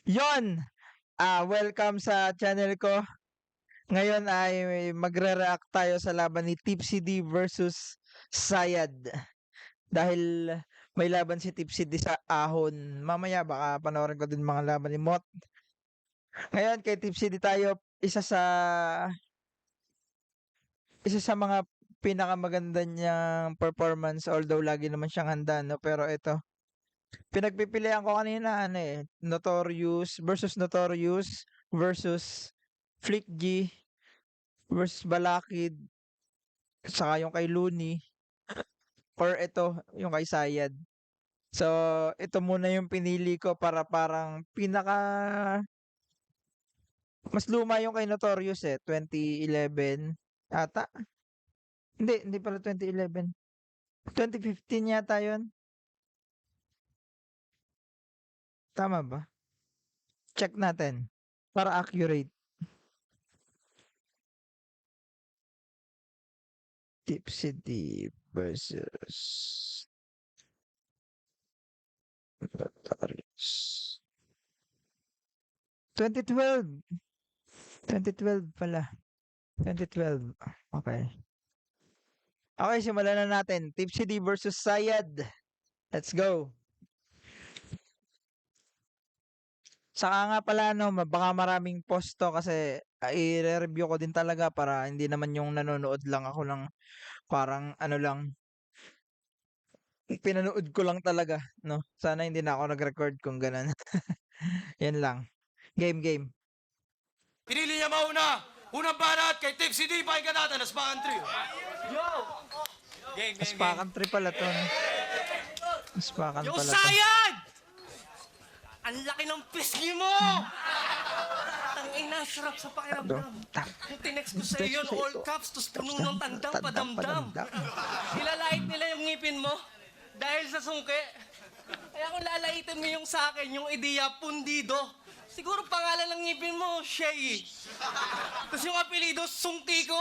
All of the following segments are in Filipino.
Yon! Welcome sa channel ko. Ngayon ay magre-react tayo sa laban ni Tipsy D versus Sayad. Dahil may laban si Tipsy D sa Ahon. Mamaya baka panoorin ko din mga laban ni Mot. Ngayon kay Tipsy D tayo, isa sa mga pinakamaganda niyang performance, although lagi naman siyang handa, no? Pero ito, pinagpipilian ko kanina Notorious versus Flick G versus Balakid, saka yung kay Looney, or ito, yung kay Sayad. So, ito muna yung pinili ko para parang mas luma yung kay Notorious 2011 ata. Hindi pala 2011. 2015 yata yun. Tama ba? Check natin para accurate. Tipsy D versus Notorious. 2012. 2012 pala. 2012. Okay. Okay, simulan na natin. Tipsy D versus Sayad. Let's go. Saka nga pala baka maraming post 'to kasi, ire-review ko din talaga para hindi naman yung nanonood lang ako ng parang ano lang, pinanood ko lang talaga 'no. Sana hindi na ako nag-record kung gano'n. 'Yun lang. Game, game. Pinili niya mauna. Unang banat kay Tipsy D. Pakinggan natin, Aspakan Trio. Yo! Game, game, game. Aspakan 3 pala 'to 'no. Aspakan Yo, pala 'to. Sayad! Ang laki ng pisngi mo! Tangina, sarap sa pakiramdam. Yung tinext ko sa iyo, all caps, tos puno ng tandang padamdam. Ilalait nila yung ngipin mo dahil sa sungke. Kaya kung lalaitin mo yung sa akin, yung ideya, pundido. Siguro pangalan ng ngipin mo, Shay. Tapos yung apelido, Sungtiko.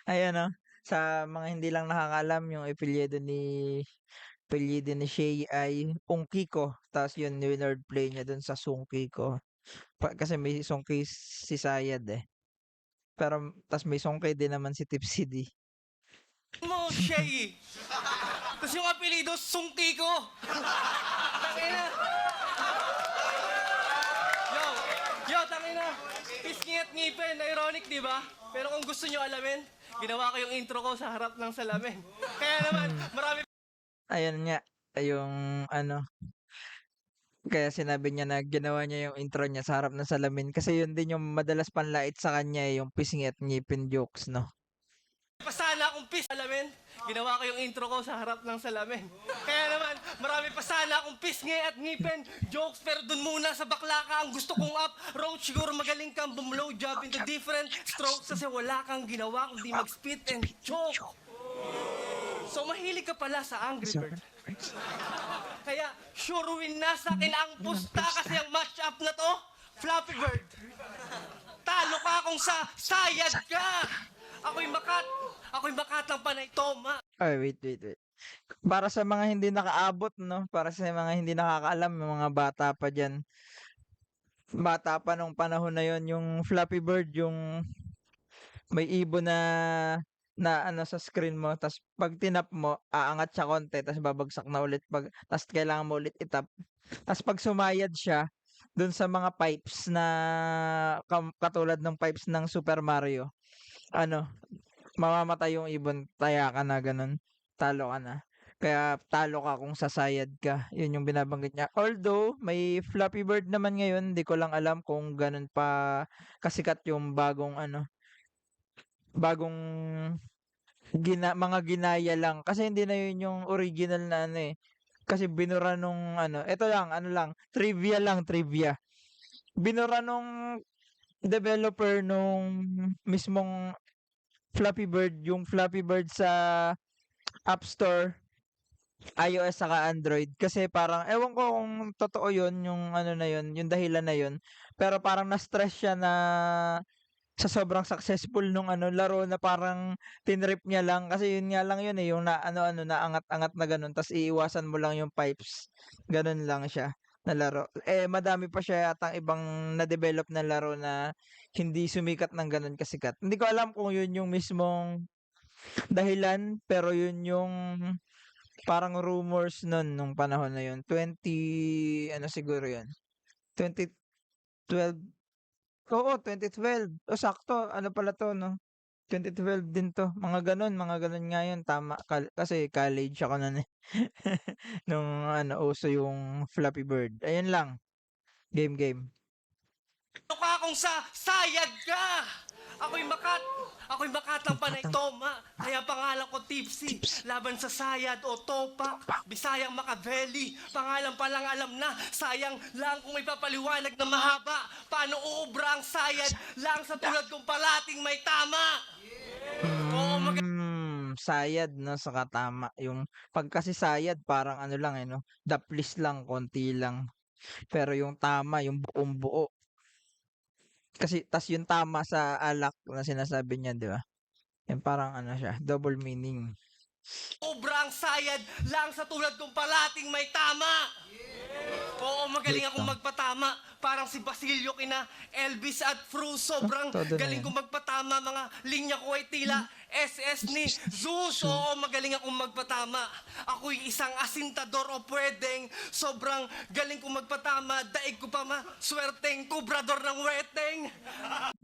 Ayan 'no, sa mga hindi lang nakakaalam yung apelyido ni Shay ay Ungkiko, ta's yun word-play niya dun sa Sungkiko. Kasi may Sungki si Sayad, pero ta's may Sungki din naman si Tipsy D. Mo, Shay. Tapos yung apelido, Sungtiko. Tangina. Tangina. Pisngi at ngipin, ironic, di ba? Pero kung gusto nyo alamin, ginawa ko yung intro ko sa harap ng salamin. Kaya naman, marami Ayun nga, yung kaya sinabi niya na ginawa niya yung intro niya sa harap ng salamin kasi yun din yung madalas panlait sa kanya, yung pisngi at ngipin jokes 'no. pa sana akong alamin. Ginawa ko yung intro ko sa harap ng salamin. Kaya naman, marami pa sana akong pisngi at ngipin, jokes, pero dun muna sa bakla ka ang gusto kong up. Road, siguro magaling kang bumlow job into different strokes kasi wala kang ginawa kundi mag-spit and choke. So mahilig ka pala sa Angry Bird. Kaya sure win na sa akin ang pusta kasi ang match-up na to, Flappy Bird. Talo ka kung sayad ka. Ako'y makatang panay toma. Ay, wait. Para sa mga hindi nakaabot 'no, para sa mga hindi nakakaalam, yung mga bata pa diyan. Bata pa nung panahon na yon yung Flappy Bird, yung may ibon na sa screen mo, tas 'pag tinap mo, aangat siya konti tas babagsak na ulit, tas kailangan mo ulit itap. Tas 'pag sumayad siya dun sa mga pipes na katulad ng pipes ng Super Mario, ano, mamamatay yung ibon, taya ka na gano'n, talo ka na. Kaya talo ka kung sasayad ka, yun yung binabanggit niya. Although may Flappy Bird naman ngayon, di ko lang alam kung gano'n pa kasikat yung bagong mga ginaya lang. Kasi hindi na yun yung original na kasi binura nung eto lang, trivia. Binura nung developer nung mismong Flappy Bird, yung Flappy Bird sa App Store, iOS saka Android. Kasi parang ewan ko kung totoo yun, yung na yun, yung dahilan na yun. Pero parang na-stress siya na sa sobrang successful nung laro na parang tinrip niya lang kasi yun nga lang yun yung naangat-angat na gano'n tas iiwasan mo lang yung pipes. Gano'n lang siya. na laro. Eh, madami pa siya yatang ibang na-develop na laro na hindi sumikat ng gano'n kasikat. Hindi ko alam kung yun yung mismong dahilan, pero yun yung parang rumors nun nung panahon na yun. Ano siguro yun, 2012. Oo, 2012. O sakto, ano pala 'to 'no, 2012 din 'to. Mga gano'n nga yun, tama. Kasi college ako nun, eh. Nung ano, uso yung Flappy Bird. Ayun lang, game, game. Ano ka kung sayad ka? Ako'y makat, ako'y makatang panay Batang toma, kaya pangalan ko Tipsy. tips. Laban sa sayad o topak, Bisayang Makaveli. Pangalan pa lang alam na, sayang lang kung may papaliwanag na mahaba. Paano uubra ang sayad lang sa tulad kong palating may tama? Oo, Sayad 'no, saka tama. Yung 'pag kasi sayad parang ano lang, eh, 'no, daplis lang, konti lang. Pero yung tama, yung buong-buo. Kasi yung tama sa alak na sinasabi niya, 'di ba? Yung parang ano siya, double meaning. uubra ang sayad lang sa tulad kong palating may tama. Oo, magaling Wait akong lang, magpatama. Parang si Basilio kina Elvis at Cruz. Sobrang todo na galing 'yan. kong magpatama. Mga linya ko ay tila SS ni Zeus. Oo, magaling akong magpatama. Ako'y isang asintador o pwedeng. Sobrang galing kong magpatama. Daig ko pa swerteng kubrador ng weteng.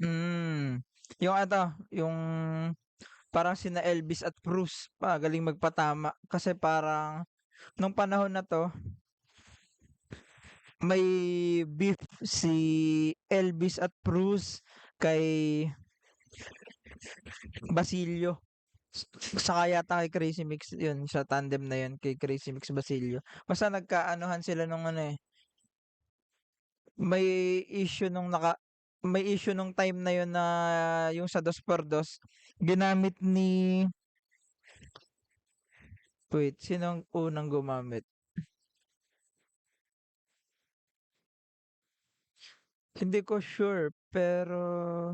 Hmm, yung ano, yung parang sina Elvis at Cruz, galing magpatama. Kasi parang nung panahon na 'to, may beef si Elvis at Cruz kay Basilio. Saka yata kay Crazy Mix yun, sa tandem na yun, kay Crazy Mix Basilio. Basta nagkaanuhan sila nung ano, eh, may issue may issue nung time na yun na yung sa 2x2 ginamit ni wait, sinong unang gumamit? Hindi ko sure, pero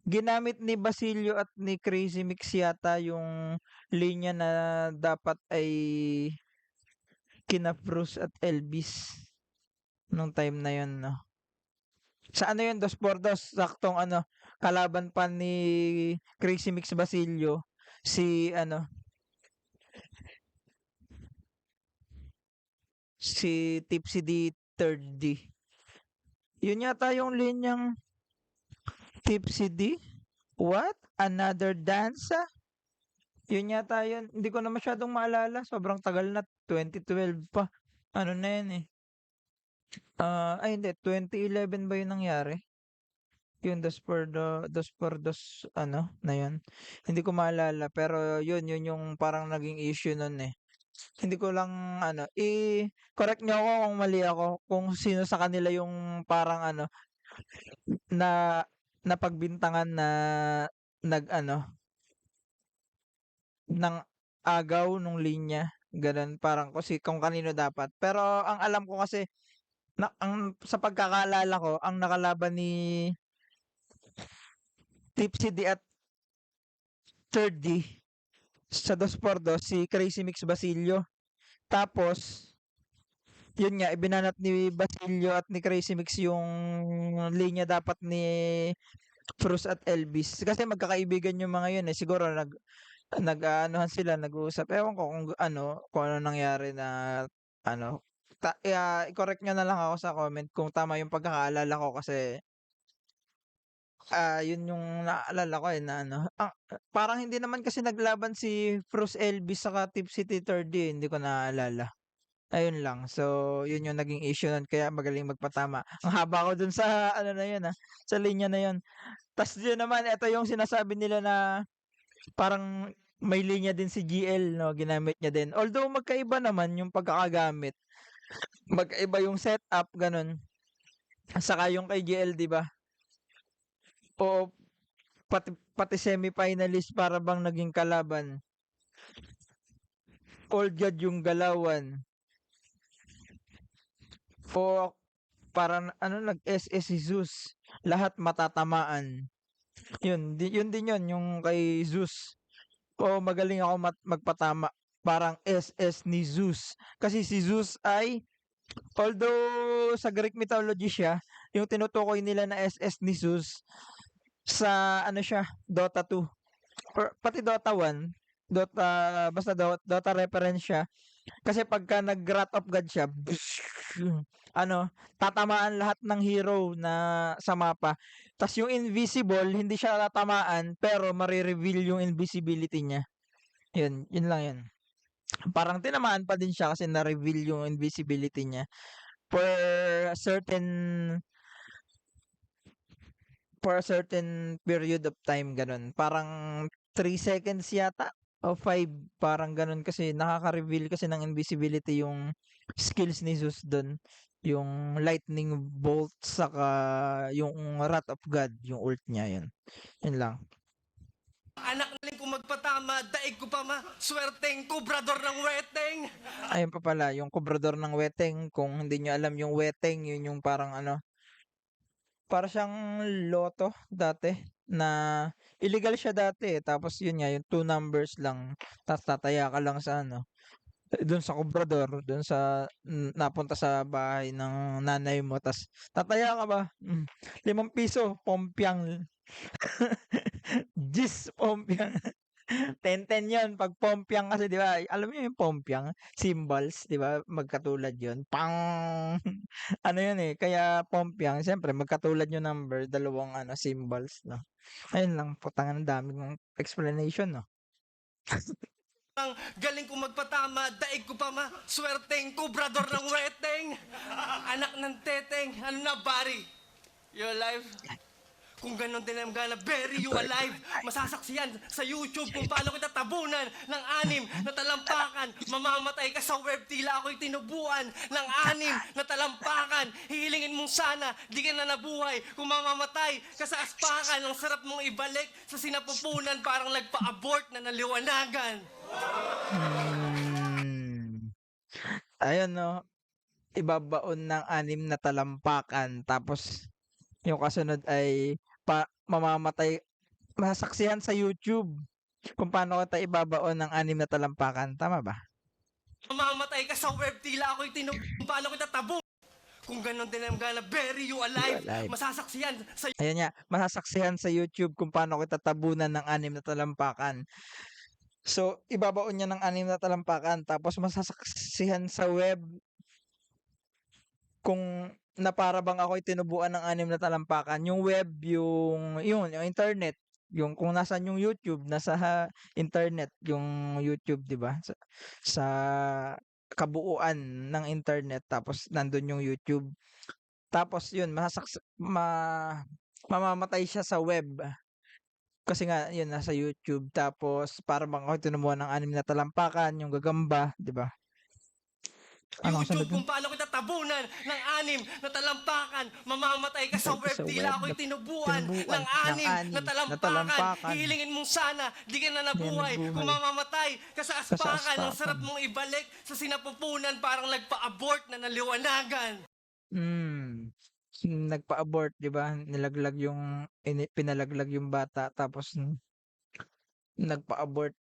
ginamit ni Basilio at ni Crazy Mix yata yung linya na dapat ay kina Bruce at Elvis nung time na yun, 'no? Sa ano yun, 2x2, saktong ano, kalaban pa ni Crazy Mix Basilio, si ano, si Tipsy D Third D. Yun yata yung linyang Tipsy D? What? Another dancer? Yun yata yun. Hindi ko na masyadong maalala. Sobrang tagal na. 2012 pa. Ano na yun eh. Ay hindi. 2011 ba yun nangyari? Yung dos por dos ano na yun. Hindi ko maalala. Pero yun yung parang naging issue nun eh. Hindi ko lang ano, correct niyo ako kung mali ako. Kung sino sa kanila yung parang ano, na napagbintangan na nag-ano, ng agaw nung linya, gano'n. Parang kung kanino dapat. Pero ang alam ko kasi sa pagkakaalala ko, ang nakalaban ni Tipsy D at Third D sa 2x2 si Crazy Mix Basilio. Tapos, yun nga, ibinanat ni Basilio at ni Crazy Mix yung linya dapat ni Cruz at Elvis. Kasi magkakaibigan yung mga yun eh. Siguro nag-aanuhan sila, nag-uusap. Ewan ko kung ano nangyari na ano. I-correct niyo na lang ako sa comment kung tama yung pagkakaalala ko kasi yun yung naalala ko eh na ano. Parang hindi naman kasi naglaban si Cruz Elvis saka Tipsy T30 eh, hindi ko naalala. Ayun lang. So, yun yung naging issue nun kaya magaling magpatama. Ang haba ko dun sa ano na yun sa linya na yun. Tas yun naman, ito yung sinasabi nila na parang may linya din si GL 'no, ginamit niya din. Although magkaiba naman yung pagkakagamit, magkaiba yung setup gano'n. Saka yung kay GL 'di ba? Oo, pati pati semi-finalist para bang naging kalaban. Old God yung galawan. O parang ano nag-SS si Zeus, lahat matatamaan. Yun din yun yung kay Zeus. Oo, magaling ako magpatama. Parang SS ni Zeus. Kasi si Zeus ay Although sa Greek mythology siya, yung tinutukoy nila na SS ni Zeus sa ano siya, Dota 2 or pati Dota 1, basta Dota reference siya. Kasi pagka nag-Wrath of God siya, ano, tatamaan lahat ng hero na sa mapa. Tas yung invisible, hindi siya tatamaan, pero mare-reveal yung invisibility niya. Yun lang yun. Parang tinamaan pa din siya kasi na-reveal yung invisibility niya for a certain period of time, ganun. Parang 3 seconds yata o 5, parang ganun kasi nakaka-reveal kasi ng invisibility yung skills ni Zeus dun. Yung lightning bolt saka yung Wrath of God, yung ult niya yun. Yun lang. Anak na kung magpatama, daig ko pa ma, swerteng kubrador ng weteng. Ayun pa pala, yung kubrador ng weteng, kung hindi nyo alam yung weteng, yun yung parang ano, para siyang loto dati na illegal siya dati, tapos yun nga yung 2 numbers lang tapos tataya ka lang sa ano, dun sa kubrador, dun sa napunta sa bahay ng nanay mo tapos tataya ka ba? 5 piso pompiang. Jis pompiang. 10-10 yun 'pag pompiang kasi 'di ba, alam niyo yung pompiang, symbols 'di ba, magkatulad yun, pang ano yun, eh, kaya pompiang siyempre magkatulad yung number, dalawang ano symbols 'no. Ayun lang, putang ina ang dami kong explanation 'no. Ang galing kong magpatama, daig ko pa ma, swerteng kubrador ng weteng. Anak ng teteng, ano na bari? You alive? Kung ganon din ang gana, bury you alive. Masasaksiyan sa YouTube kung paano kita tabunan ng 6 na talampakan. Mamamatay ka sa web, tila ako'y tinubuan ng 6 na talampakan. Hihilingin mong sana, di ka na nabuhay. Kung mamamatay ka sa aspakan, ang sarap mong ibalik sa sinapupunan, parang nagpa-abort na naliwanagan. Hmm, ayun 'no, ibabaon ng 6 na talampakan tapos yung kasunod ay mamamatay, masasaksihan sa YouTube kung paano kita ibabaon ng 6 na talampakan, tama ba? Mamamatay ka sa web, tila ako'y tinubuan, paano kita tabu? Kung ganon din ang gana, bury you alive. Alive. Masasaksiyan sa Ayan nga, masasaksihan sa YouTube kung paano kita tabunan ng 6 na talampakan. So, ibabaon niya ng 6 na talampakan tapos masasaksihan sa web kung na para bang ako'y tinubuan ng 6 na talampakan. Yung web, yung internet, yung kung nasaan yung YouTube, nasa internet yung YouTube, 'di ba? Sa kabuuan ng internet tapos nandun yung YouTube. Tapos yun, mamamatay siya sa web. Kasi nga yun nasa YouTube tapos para bang ako'y tinubuan ng 6 na talampakan, yung gagamba, 'di ba? Ano ang sunod YouTube nun? kung paano kita tabunan ng 6 na talampakan. Mamamatay ka sa Matay ka web, sa tila web ako'y na tinubuan tinubuan ng ng 6 na talampakan. talampakan. Hihilingin mong sana, di ka na Di ka nabuhay. Kung nabuhay. mamamatay ka sa Ka sa aspakan, ang sarap aspakan. mong ibalik sa sinapupunan, parang nagpa-abort na naliwanagan. Hmm, nagpa-abort 'di ba? Nilaglag yung pinalaglag yung bata tapos nagpa-abort.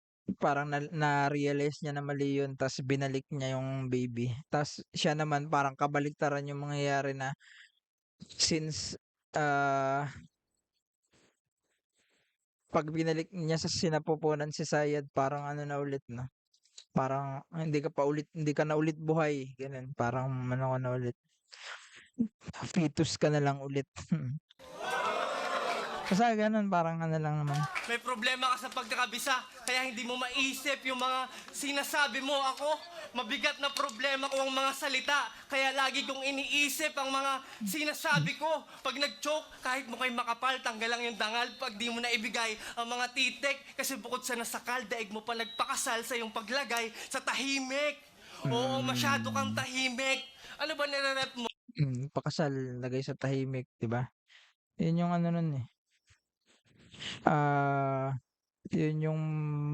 Parang na-realize niya na mali yun ta's binalik niya yung baby. Ta's siya naman parang kabaliktaran yung mangyayari na since, 'pag binalik niya sa sinapupunan si Sayad parang ano na ulit 'no, parang hindi ka na ulit buhay, gano'n. Parang ano ka na ulit, fetus ka na lang ulit. Basta gano'n, parang ano lang naman. May problema ka sa pagkakabisa, kaya hindi mo maisip yung mga sinasabi mo ako. Mabigat na problema ko ang mga salita, kaya lagi kong iniisip ang mga sinasabi ko. Pag nag-choke, kahit mo kay makapal, tanggal lang yung dangal pag di mo na ibigay ang mga titik. Kasi bukod sa nasakal, daig mo pa nagpakasal sa iyong paglagay sa tahimik. Oo, masyado kang Hmm, tahimik. Ano ba nire-rep mo? pakasal, lagay sa tahimik, 'di ba? 'Yun yung ano nun, eh, ah, 'yun yung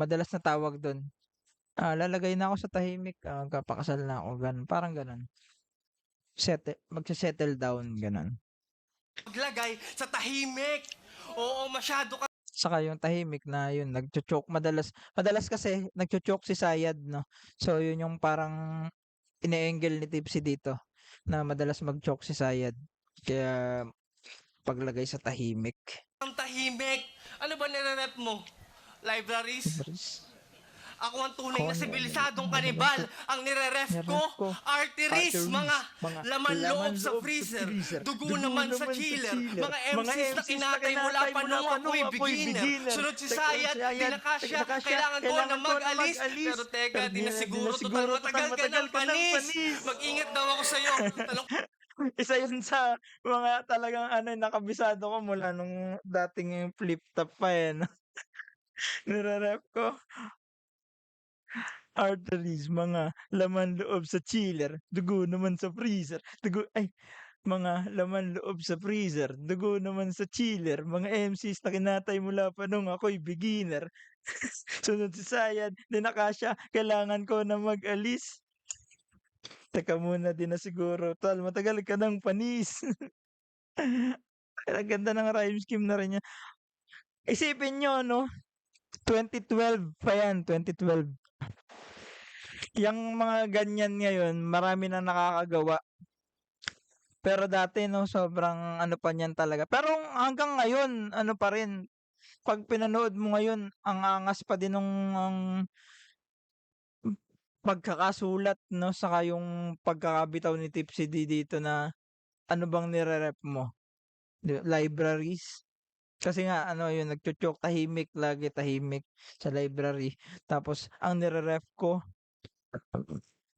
madalas na tawag dun. Lalagay na ako sa tahimik, magpapakasal na ako, gano'n, parang gano'n. Magse-settle down, gano'n. Paglagay sa tahimik. Oo, masyado kang Saka yung tahimik na yun nagcho-choke madalas kasi nagcho-choke si Sayad 'no. So yun yung parang ine-engel ni Tipsy dito. na madalas mag-choke si Sayad. Kaya paglagay sa tahimik. ang tahimik. Ano ba nire-rep mo? Libraries? Libres. Ako ang tunay na Ako, sibilisadong ano kanibal. ba? Ang nire-ref Nire-ref ko, ko, arteries, arteries, mga mga laman loob laman sa loob sa freezer, freezer, dugo naman sa chiller, mga MCs na kinatay mula pa nung ako'y beginner. Sunod si Sayad, di na kasya, kailangan ko na mag-alis. Pero teka, di na siguro, total matagal ka ng panis. Mag-ingat daw ako sa'yo. Tanong Isa yun sa mga talagang nakabisado ko mula nung dating yung flip top pa no? Nire-ref ko, arteries, mga laman loob sa chiller, dugo naman sa freezer, mga laman loob sa freezer, dugo naman sa chiller, mga MCs na kinatay mula pa nung ako'y beginner. Sunod si Sayad, di na kasya, kailangan ko na mag-alis. Teka muna, di na siguro, tol, matagal ka ng panis. Ang ganda ng rhyme scheme na rin niya. Isipin nyo, no? 2012 pa yan, 2012. Yang mga ganyan ngayon, marami na nakakagawa. Pero dati, no, sobrang ano pa niyan talaga. Pero hanggang ngayon, ano pa rin, pag pinanood mo ngayon, ang angas pa din nung pagkakasulat, no, saka yung pagkakabitaw ni Tipsy D dito na ano bang nire-rep mo? Libraries. Kasi nga yun nagcho-choke, tahimik lagi, tahimik sa library. Tapos ang nire-ref ko,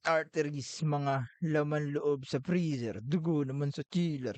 arteries, mga laman loob sa freezer, dugo naman sa chiller.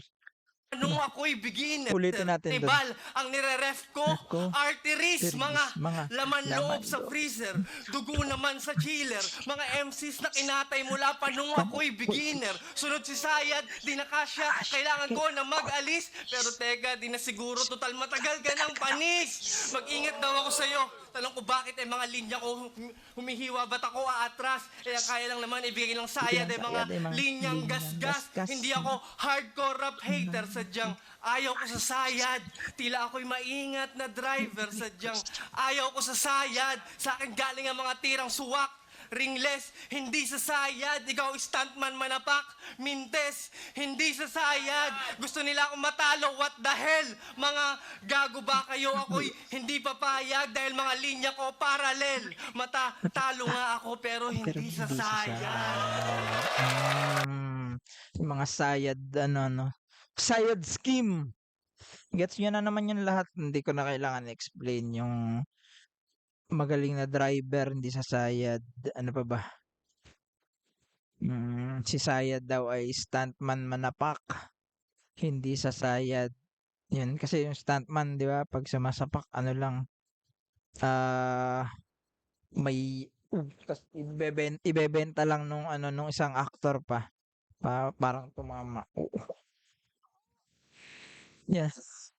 nung ako'y beginner, Ulitin natin dun. kanibal, ang nire-ref ko, Ref ko, arteries, mga mga laman loob laman sa loob. freezer, dugo naman sa chiller, mga MCs na kinatay mula pa nung ako'y beginner. Sunod si Sayad, di na kasya, kailangan ko na mag-alis. Pero teka, di na siguro, total matagal ka ng panis. Mag-ingat daw ako sa'yo. Tanong ko bakit mga linya ko humihiwa, ba't ako aatras? Ang kaya lang naman ibigay ng Sayad mga linyang gas-gas. Hindi ako hardcore rap hater, sadyang ayaw ko sa Sayad. Tila ako'y maingat na driver, sadyang ayaw ko sa Sayad. Sa akin galing ang mga tirang suwak, ringless, hindi sa Sayad. Ikaw stuntman manapak, mintes, hindi sa Sayad. Gusto nila akong matalo, what the hell? Mga gago ba kayo? Ako'y hindi papayag dahil mga linya ko paralel. Matatalo nga ako pero hindi sa Sayad. Yung mga sayad, sayad scheme. Gets nyo na naman yun lahat. Hindi ko na kailangan explain yung magaling na driver, hindi sasayad. Ano pa ba? Si Sayad daw ay stuntman manapak, hindi sasayad. Yun, kasi yung stuntman, di ba, pag sumasapak, may tas ibebenta lang nung isang actor pa. Parang tumama. Yes.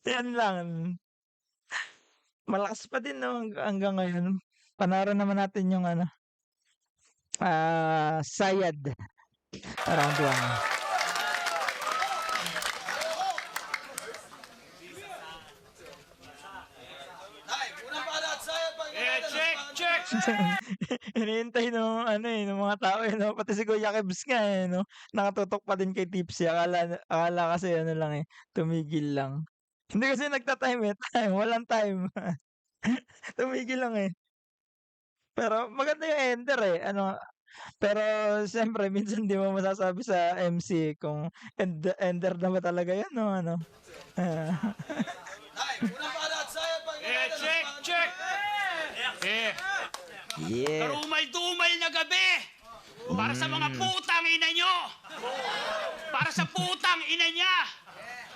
Yan lang. Malakas pa din no hanggang ngayon. Panaro naman natin yung Sayad round 1. Hinihintay nung nung mga tao no, pati si Kuya Kebs nga no, nakatutok pa din kay Tipsy. Akala kasi lang tumigil lang. Hindi kasi nagta-time time, walang time. Tumigil lang Pero maganda yung ender pero siyempre minsan di mo masasabi sa MC kung ender na ba talaga yan o ano. Check! Yeah. Karumal-dumal na gabi! Para sa mga putang ina nyo! Para sa putang ina niya!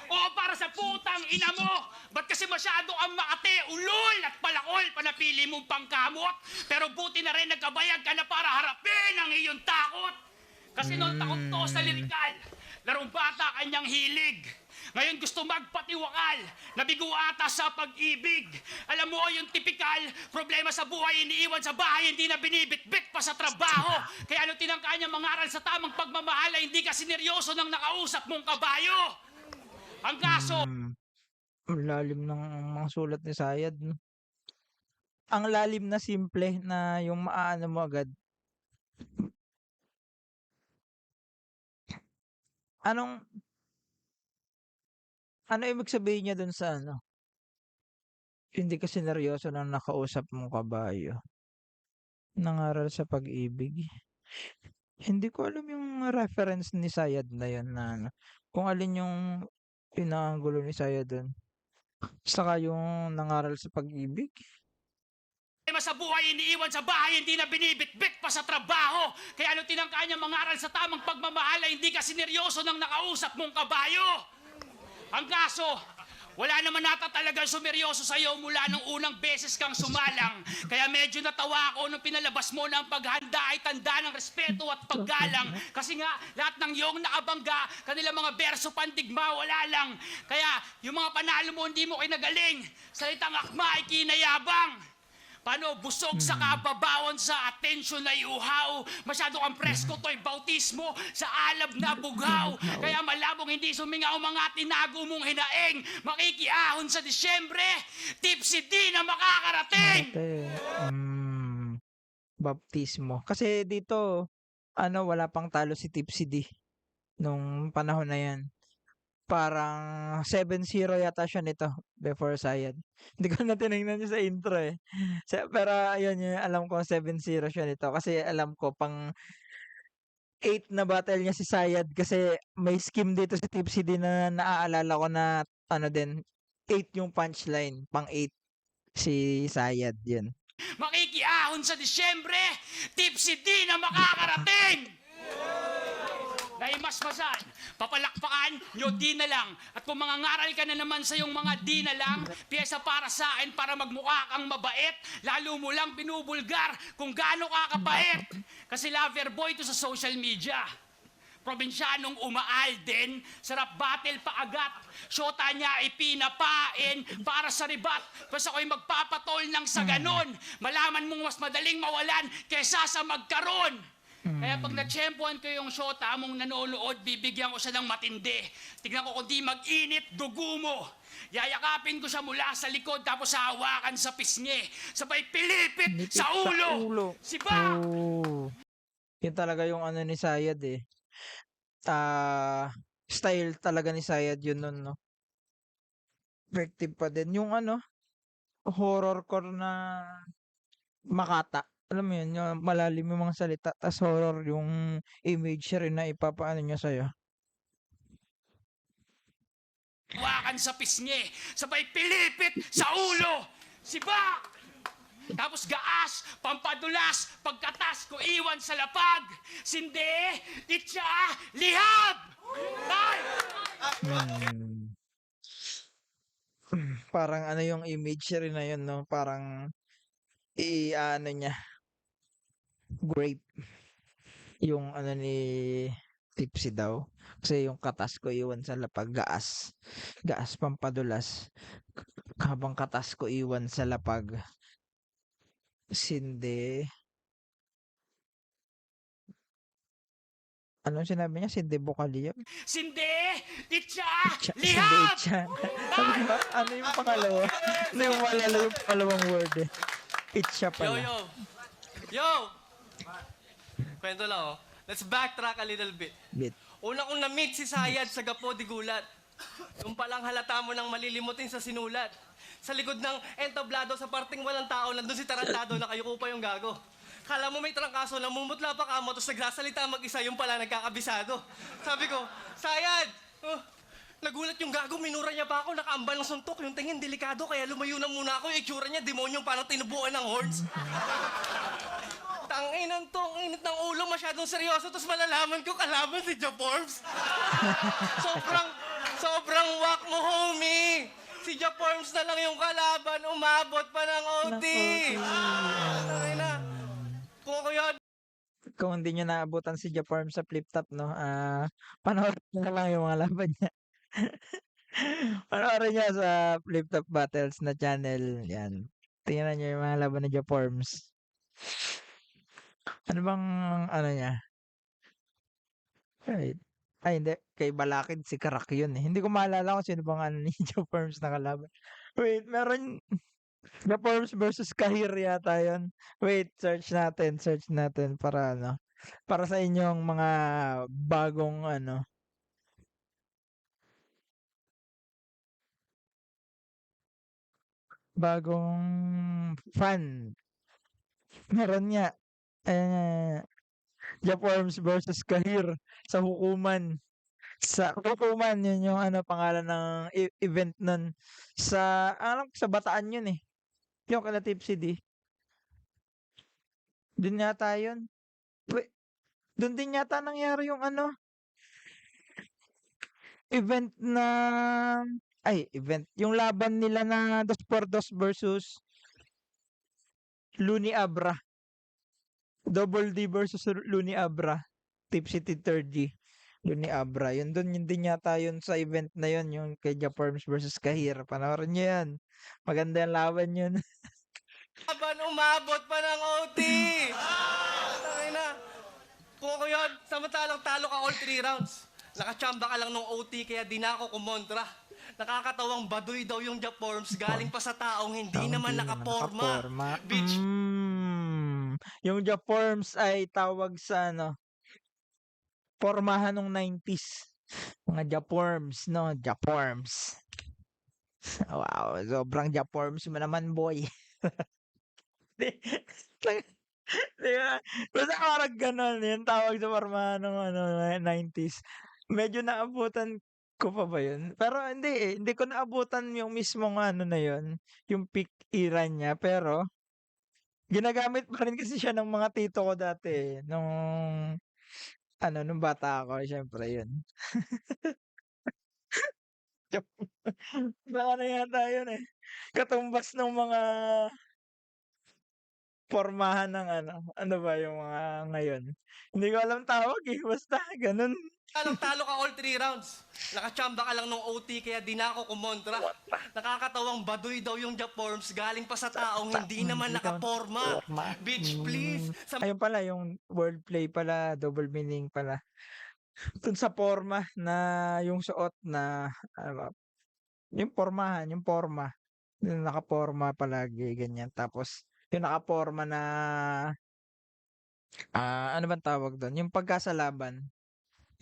O para sa putang ina mo! Ba't kasi masyado ang makate, ulol at palakol panapili mong pangkamot? Pero buti na rin nagkabayag ka na para harapin ang iyong takot! Kasi noon takot to sa lirikal, larong bata kanyang hilig. Ngayon gusto magpatiwakal, nabigo ata sa pag-ibig. Alam mo yung tipikal, problema sa buhay iniiwan sa bahay, hindi na binibitbit pa sa trabaho. Kaya ano tinangka niya mangaral sa tamang pagmamahal ay hindi ka sineryoso ng nakausap mong kabayo. Ang kaso... Ang lalim ng mga sulat ni Sayad. No? Ang lalim na simple na yung maaano mo agad. Anong ano ibig sabihin niya dun sa ano, hindi ka sineryoso ng nakausap mong kabayo, nangaral sa pag-ibig? Hindi ko alam yung reference ni Sayad na yun na ano, kung alin yung inaanggulo ni Sayad dun. Saka yung nangaral sa pag-ibig? Problema sa buhay, iniiwan sa bahay, hindi na binibitbit pa sa trabaho. Kaya ano tinangka niya mangaral sa tamang pagmamahal ay hindi ka sineryoso ng nakausap mong kabayo. Ang kaso, wala naman nata talagang sumeryoso sa'yo mula nung unang beses kang sumalang. Kaya medyo natawa ako nung pinalabas mo na ang paghanda ay tanda ng respeto at paggalang. Kasi nga, lahat ng iyong nakabangga, kanilang mga berso pandigma, wala lang. Kaya, yung mga panalo mo, hindi mo kinagaling. Salitang akma ay kinayabang. Paano, busog sa kababawan sa atensyon na iuhaw. Masyado kang presko, to'y bautismo sa alab na bughaw. Kaya malabong hindi sumingaw mga tinago mong hinaing. Makikiahon sa Disyembre, tipsy di na makakarating. Ate, baptismo. Kasi dito, ano, wala pang talo si Tipsy D nung panahon na yan. Parang 7-0 yata siya nito before Sayad. Hindi ko na tinignan yung sa intro eh. Pero ayun, yung alam ko 7-0 siya nito. Kasi alam ko pang 8 na battle niya si Sayad kasi may scheme dito si Tipsy D na naaalala ko na ano din, 8 yung punchline, pang 8 si Sayad yun. Makikiahon sa Disyembre, tipsy di na makakarating. Naimasmasan, papalakpakan nyo di na lang. At kung mangangaral ka na naman sa yung mga di na lang, piyesa para sa akin para magmukha kang mabait, lalo mo lang binubulgar kung gaano ka kapait. Kasi lover boy to sa social media. Probinsyanong umaalden, sarap battle paagat. Syota niya ay pinapain para sa ribat. Basta ako'y magpapatol ng sa ganon. Malaman mong mas madaling mawalan kesa sa magkaroon. Kaya pag natsyempohan ko yung syota mong nanonood, bibigyan ko siya ng matindi. Tignan ko kung di mag-init, dugo mo. Yayakapin ko siya mula sa likod tapos hawakan sa pisngi. Sabay pilipit sa ulo. Siba! Oh. Yun talaga yung ano ni Sayad eh. Style talaga ni Sayad yun nun, no? Effective pa din. Yung ano, horrorcore na Makata. Alam mo yun, yung malalim yung mga salita, tas horror yung image rin na ipapaano niya sa'yo. Hawakan sa pisngi. Sabay pilipit sa ulo. Siba! Tapos gaas, pampadulas, pagkatas ko iwan sa lapag. Sinde, itcha, lihab! Tay! Parang ano yung image rin na yun, no? Parang ano niya, grape. Yung ano ni Tipsy daw. Kasi yung katas ko iwan sa lapag, gaas. Gaas pampadulas. Habang katas ko iwan sa lapag. Sinde. Anong sinabi niya? Sinde Bocalio? Sinde, itcha, Sinde lihab! Itchan. Sabi ko ba, ano yung pangalawa? Ano yung malala yung pangalawang word eh? Itcha Yo, pala. yo. Yo! Kwento lang oh. Let's backtrack a little bit. Bit. Una kong na-meet si Sayad sa Gapo di Gulat. Yung palang halata mo nang malilimutin sa sinulat. Sa likod ng entablado sa parting walang tao, nandun si Tarantado, nakayuko pa yung gago. Kala mo may trangkaso, namumutla pa kamo, tapos nagsasalita mag-isa, yung pala nagkakabisado. Sabi ko, Sayad! Oh, nagulat yung gago, minura niya pa ako, nakaambal ng suntok, yung tingin delikado, kaya lumayo na muna ako, yung itsura niya, demonyong parang tinubuan ng horns. Tanginan to, ang init ng ulo, masyadong seryoso, tapos malalaman ko kalaban si Japorms. sobrang whack mo, homie. Si Japorms na lang yung kalaban, umabot pa ng OT. Tangina. Kung ako yun, Kung hindi niyo naabutan si Japarm sa flip top, no? Panoorin niyo na lang yung mga laban niya. Panoorin niyo sa flip top battles na channel. Yan. Tingnan niyo yung mga laban ni Japarms. Ano bang ano niya? Right. Ay, hindi. Kay Balakid si Karak yun eh. Hindi ko maalala kung sino bang ano ni Japarms na kalaban. Wait, meron Japarms versus Kahir yata yun. Wait, search natin para ano. Para sa inyong mga bagong ano, bagong fan. Meron nga, eh, Jaforms versus Kahir sa Hukuman. Sa Hukuman, yun yung ano, pangalan ng event nun. Sa, alam ko sa Bataan yun eh. Yung kala Tipsy D. Dun yata yun. Dun din yata nangyari yung ano, event na, event. Yung laban nila na 2x2 versus Looney Abra. Double D versus Looney Abra. Tipsy T3G. Looney Abra. Yun din yata yun sa event na yun. Yung kay Jaforms versus Kahir. Panoorin nyo yan. Maganda yung laban yun. Laban umabot pa ng OT! Tangin na. Kung ako yun, samantalang talo ka all 3 rounds. Nakachamba ka lang nung OT kaya di na ako kumontra. Nakakatawang baduy daw yung Jaforms galing pa sa taong hindi naman nakaporma. Bitch, Yung Jaforms ay tawag sa ano, pormahan nung 90s. Mga Jaforms, no? Jaforms. Wow, sobrang Jaforms mo naman, boy. Di, di ba? Basta parang ganon, yung tawag sa pormahan nung ano, 90s. Medyo naabutan ko pa ba yun? Pero hindi eh, hindi ko naabutan yung mismong ano na yun, yung peak era niya, pero ginagamit pa rin kasi siya ng mga tito ko dati eh, nung ano, nung bata ako, syempre yun. Baka na yata yun eh. Katumbas ng mga pormahan ng ano ba yung mga ngayon. Hindi ko alam tawag eh, basta ganun. talo ka all 3 rounds. Nakachamba ka lang nung OT kaya di na ako kumontra. Nakakatawang baduy daw yung Jaforms galing pa sa taong hindi naman nakaporma. Bitch, please. Ayun pala, yung wordplay pala, double meaning pala. Dun sa porma na yung suot na, yung pormahan, yung porma. Yung nakaporma palagi, ganyan. Tapos, yung nakaporma na, ano bang tawag doon? Yung pagkasalaban.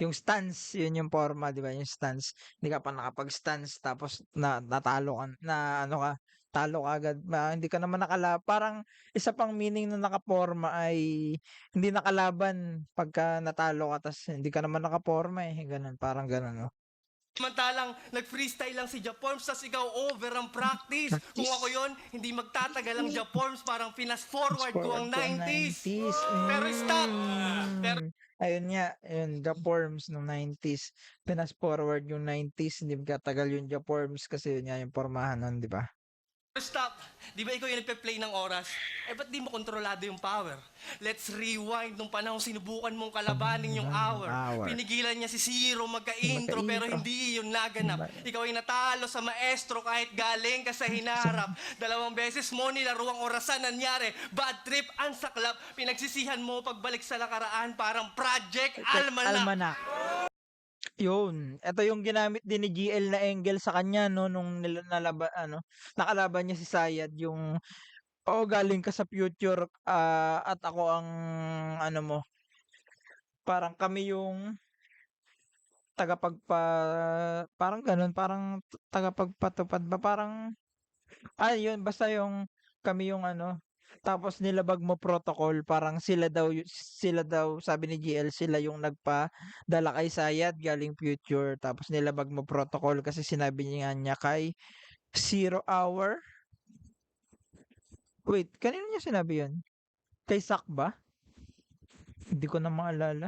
Yung stance, yun yung porma, di ba? Yung stance. Hindi ka pa nakapag-stance, tapos natalo ka, na ano ka, talo ka agad. Hindi ka naman parang isa pang meaning na nakaporma ay hindi nakalaban pagka natalo ka, tapos hindi ka naman nakaporma eh. Ganun, parang ganun, no? Samantalang nag-freestyle lang si Jaforms tas ikaw over ang practice. Kung ako yon, hindi magtatagal ang Jaforms, parang fast forward ko ang 90s. Pero stop! Pero Ayun nga, yun, Jaforms nung 90s. Pinas forward yung 90s, hindi magtatagal yung Jaforms kasi yun nga yung pormahan nun, di ba? stop! Di ba ikaw yung nagpe-play ng oras? Ba't di mo kontrolado yung power? Let's rewind nung panahon sinubukan mong kalabanin yung hour. Pinigilan niya si Zero magka-intro pero hindi yun naganap. Ikaw ay natalo sa maestro kahit galing ka sa hinaharap. 2 beses mo nilaro ang orasan nangyari. Bad trip, ang saklap. Pinagsisihan mo pagbalik sa nakaraan parang Project Almanac. Yun, eto yung ginamit din ni GL na angle sa kanya no nung nakalaban niya si Sayad yung galing ka sa future at ako ang ano mo, parang kami yung parang ganun, parang tagapagpatupad ba parang yun basta yung kami yung ano, tapos nilabag mo protocol parang sila daw sabi ni GL sila yung nagpadala kay Sayad galing future tapos nilabag mo protocol kasi sinabi niya kay Zero Hour. Wait, kanino niya sinabi yun? Kay Sak ba? Hindi ko na maalala.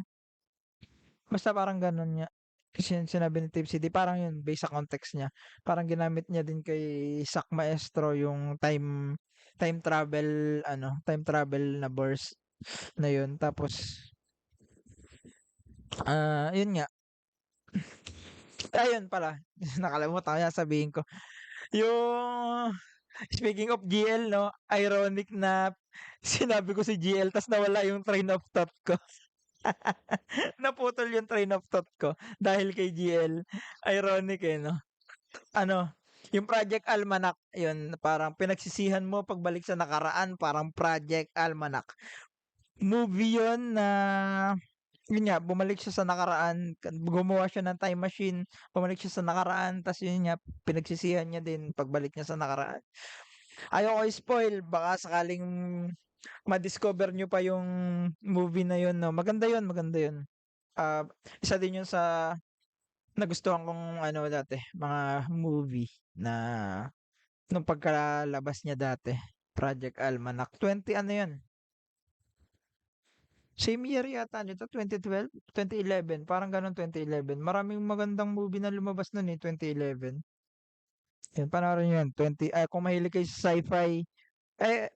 Basta parang ganun niya. Kasi sinabi ni Tipsy D, parang yun, based sa context niya. Parang ginamit niya din kay Sak Maestro yung time travel na burst na yun. Tapos, yun nga. Ayun pala, nakalimutan ko na sabihin ko. Yung, speaking of GL, no, ironic na sinabi ko si GL, tas nawala yung train of thought ko. Naputol yung train of thought ko dahil kay GL. Ironic eh, no? Ano, yung Project Almanac, yun, parang pinagsisihan mo pagbalik sa nakaraan, parang Project Almanac. Movie yun na, yun nga, bumalik siya sa nakaraan, gumawa siya ng time machine, bumalik siya sa nakaraan, tas yun nga, pinagsisihan niya din pagbalik niya sa nakaraan. Ayoko i-spoil baka sakaling ma-discover niyo pa yung movie na yun 'no. Maganda yun, maganda yun. Ah, isa din yun sa nagustuhan kong ano dati, mga movie na nung pagkalabas niya dati, Project Almanac. 20 ano yun, same year yata nito, 2012, 2011, parang gano'n, 2011. Maraming magandang movie na lumabas nun, eh, 2011. Yun, panoorin niyo yun, kung mahilig kayo sa sci-fi, eh,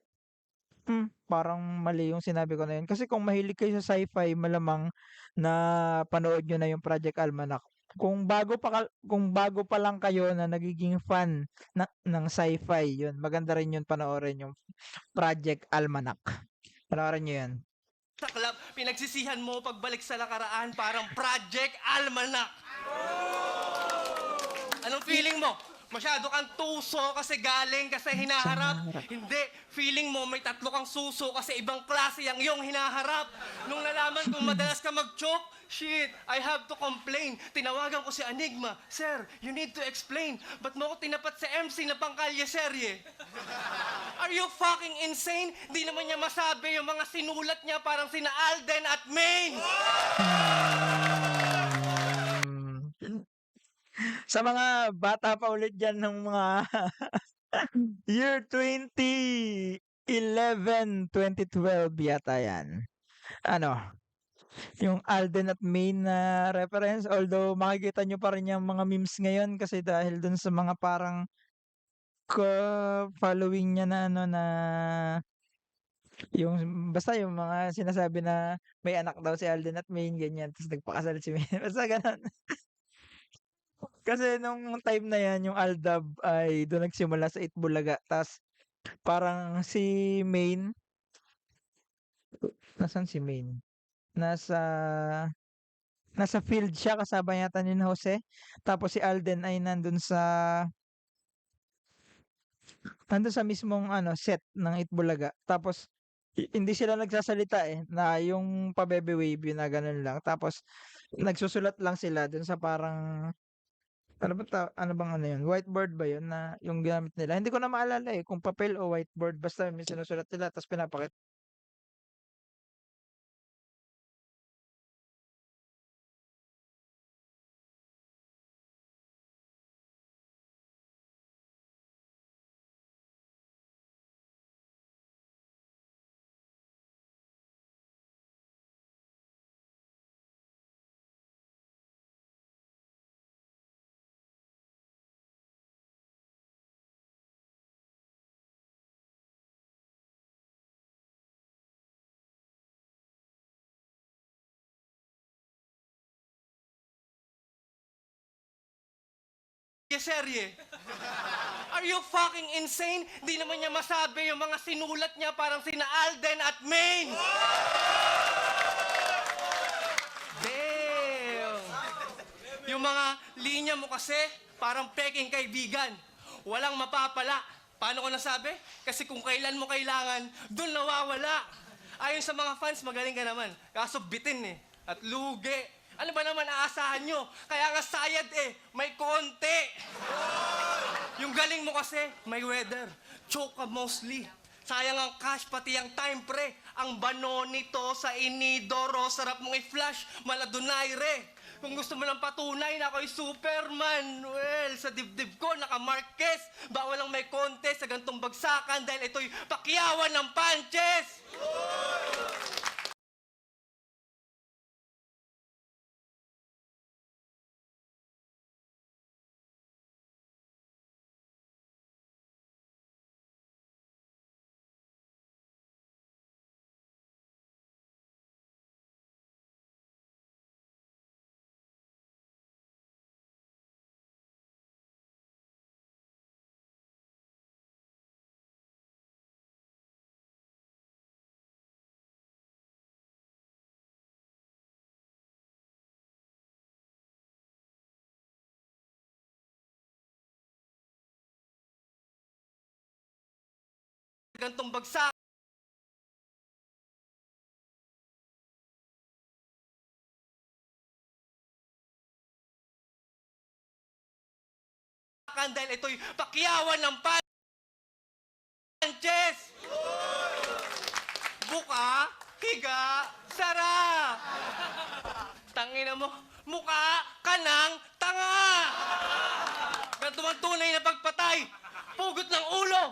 parang mali yung sinabi ko na yun. Kasi kung mahilig kayo sa sci-fi, malamang napanood niyo na yung Project Almanac. Kung bago pa lang kayo na nagiging fan ng sci-fi, yun, maganda rin yun panoorin yung Project Almanac. Panoorin niyo yun. Saklap, pinagsisihan mo pagbalik sa nakaraan, parang Project Almanac. Anong feeling mo? Masyado kang tuso kasi galing ka sa hinaharap. Hindi, feeling mo may tatlo kang suso kasi ibang klase ang iyong hinaharap. Nung nalaman kong madalas ka mag-choke, shit, I have to complain. Tinawagan ko si Enigma, Sir, you need to explain. Ba't mo ko tinapat sa MC na pangkalye serye? Are you fucking insane? Di naman niya masabi yung mga sinulat niya parang sina Alden at Maine. Hmm. Sa mga bata pa ulit diyan ng mga year 2011, 2012 yata 'yan. Ano, yung Alden at Maine na reference, although makikita niyo pa rin yang mga memes ngayon kasi dahil dun sa mga parang following niya na ano, na yung basta yung mga sinasabi na may anak daw si Alden at Maine, ganyan, ta's nagpakasal si Maine, basta gano'n. Kasi nung time na 'yan yung Aldab ay dun nagsimula sa Itbulaga, ta's parang si Maine, nasaan si Maine? Nasa nasa field siya kasama yata ni Jose, tapos si Alden ay nandun sa mismong ano, set ng Itbulaga. Tapos hindi sila nagsasalita, eh, na yung pa-bebe wave na gano'n lang. Tapos nagsusulat lang sila dun sa parang ano bang ano yun, whiteboard ba yun na yung ginamit nila? Hindi ko na maalala, eh, kung papel o whiteboard, basta may sinusulat nila ta's Serye. Are you fucking insane? Di naman niya masabi yung mga sinulat niya parang sina Alden at Maine. Damn. Yung mga linya mo kasi parang peking kaibigan. Walang mapapala. Paano ko nasabi? Kasi kung kailan mo kailangan, dun nawawala. Ayon sa mga fans, magaling ka naman. Kaso bitin eh. At lugi. Ano ba naman aasahan nyo? Kaya nga sayad eh, may konti. Yung galing mo kasi, may weather. Choke ka mostly. Sayang ang cash, pati ang time, pre. Ang bano nito sa inidoro, sarap mong i-flash, maladonaire. Kung gusto mo lang patunay na ako'y Superman, well, sa dibdib ko, naka-Marquez. Bawal lang may contest sa gantong bagsakan dahil ito'y pakyawan ng punches. Gantong bagsakan dahil ito'y pakyawan ng punches. Buka, higa, sara. Tangina mo, mukha ka ng tanga. Pero tunay na pagpatay, pugot ng ulo.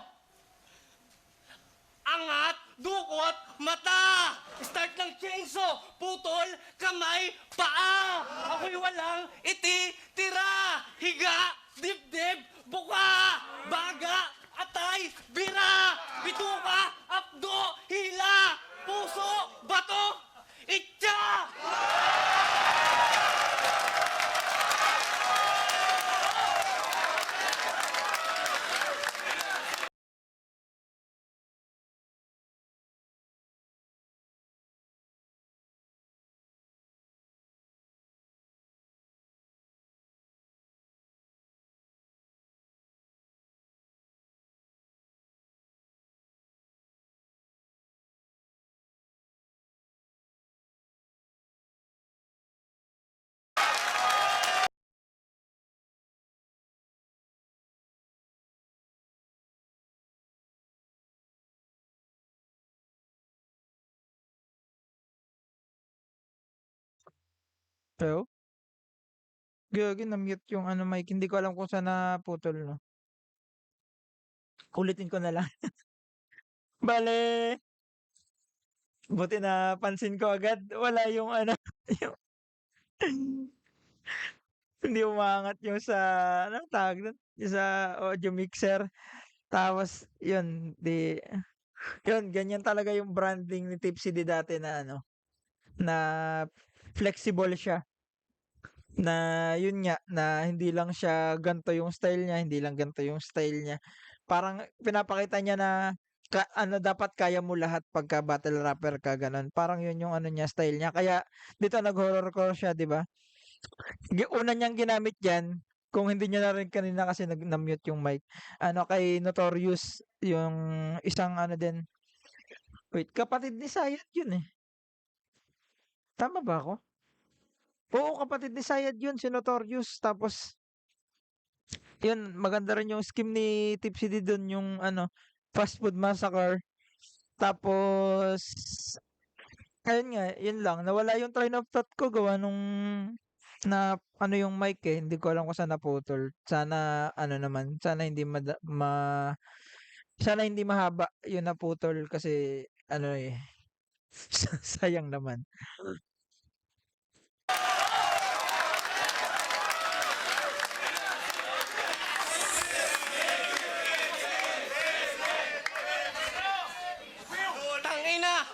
Angat, dukot, mata. Start ng chainsaw, putol, kamay, paa. Ako'y walang ititira. Higa, dibdib, buka, baga, atay, bira, bituka, apdo, hila, puso, bato, itcha. Pero, gagi na-mute yung ano mic, hindi ko alam kung saan naputol 'no. Ulitin ko na lang. Bale, buti napansin ko agad wala yung ano, yung hindi umaangat yung sa anong tawag dun, yung sa audio mixer. Tapos yun, 'di yun ganyan talaga yung branding ni Tipsy D dati na ano, na flexible siya. Na yun nga, na hindi lang siya gan'to yung style niya, hindi lang gan'to yung style niya. Parang pinapakita niya na ano dapat kaya mo lahat pagka battle rapper ka gano'n. Parang yun yung ano niya, style niya. Kaya dito nag-horrorcore siya, 'di ba? Una niyang ginamit diyan, kung hindi niyo narinig kanina kasi na-mute yung mic. Ano kay Notorious, yung isang ano din, wait, kapatid ni Sayad yun, eh. Tama ba ako? Oo, kapatid ni Sayad yun, si Notorious. Tapos yun, maganda rin yung scheme ni Tipsy D dun, yung ano, fast food massacre. Tapos, ayun nga, yun lang. Nawala yung train of thought ko gawa nung na ano yung mic eh. Hindi ko alam kung saan naputol. Sana ano naman, sana hindi sana hindi mahaba yung naputol kasi ano eh, sayang naman. Tangina!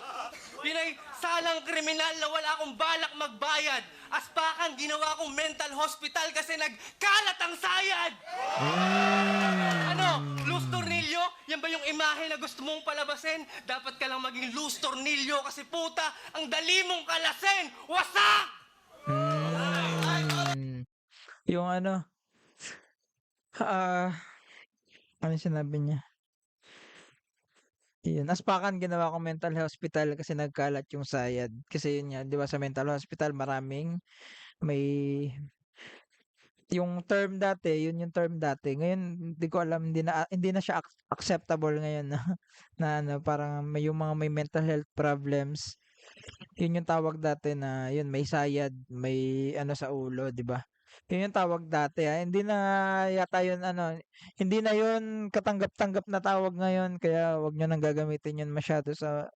Pinay salang kriminal na wala akong balak magbayad. Aspakan, ginawa kong mental hospital kasi nagkalat ang sayad! Ano? Loose tornilyo? Yan ba yung imahe na gusto mong palabasin? Dapat ka lang maging loose tornilyo kasi puta, ang dali mong kalasin! Wasak! Hmm. Yung ano, ano yung sinabi niya? Yun, Aspakan ginawa kong mental hospital kasi nagkalat yung sayad. Kasi yun nga, 'di ba sa mental hospital maraming may yung term dati, yun yung term dati. Ngayon hindi ko alam, hindi na siya acceptable ngayon na na ano, parang may yung mga may mental health problems. Yun yung tawag dati na yun may sayad, may ano sa ulo, 'di ba? Yun yung tawag dati, hindi na yata yun ano, hindi na yun katanggap-tanggap na tawag ngayon kaya wag niyo nang gagamitin yun masyado sa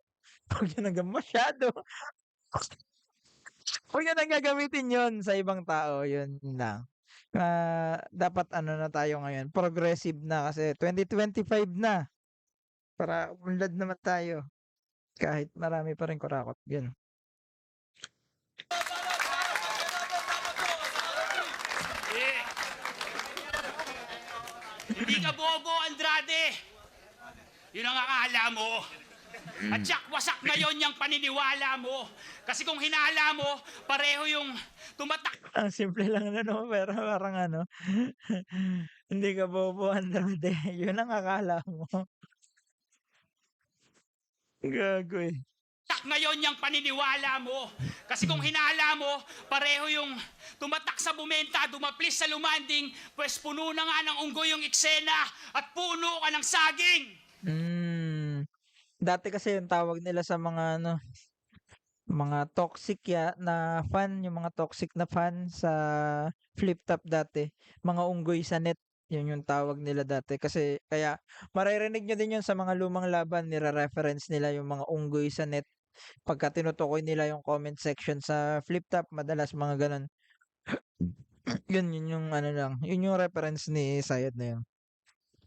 wag niyo nang masyado, wag niyo nang gagamitin yun sa ibang tao, yun lang. Dapat ano na tayo ngayon, progressive na kasi 2025 na, para unlad naman tayo kahit marami pa ring kurakot, yun. Eh, hindi ka bobo, Andrade. Yun ang akala mo. At siyak, wasak ngayon yung paniniwala mo. Kasi kung hinala mo, pareho yung tumatak. Ang simple lang na 'no, pero parang ano, hindi ka bobo Andrade, yun ang akala mo. Gago, eh. Ngayon yung paniniwala mo. Kasi kung hinala mo, pareho yung tumatak sa bumenta, dumaplis sa lumanding, pues puno na nga ng unggoy yung eksena at puno ka ng saging. Hmm, Dati kasi yung tawag nila sa mga ano, mga toxic na fan, yung mga toxic na fan sa flip top dati, mga unggoy sa net, yun yung tawag nila dati. Kasi kaya maririnig nyo din yun sa mga lumang laban, nire-reference nila yung mga unggoy sa net. Pagka tinutukoy nila yung comment section sa flip top, madalas mga ganun. Yun yung ano lang, yun yung reference ni Sayad na yun.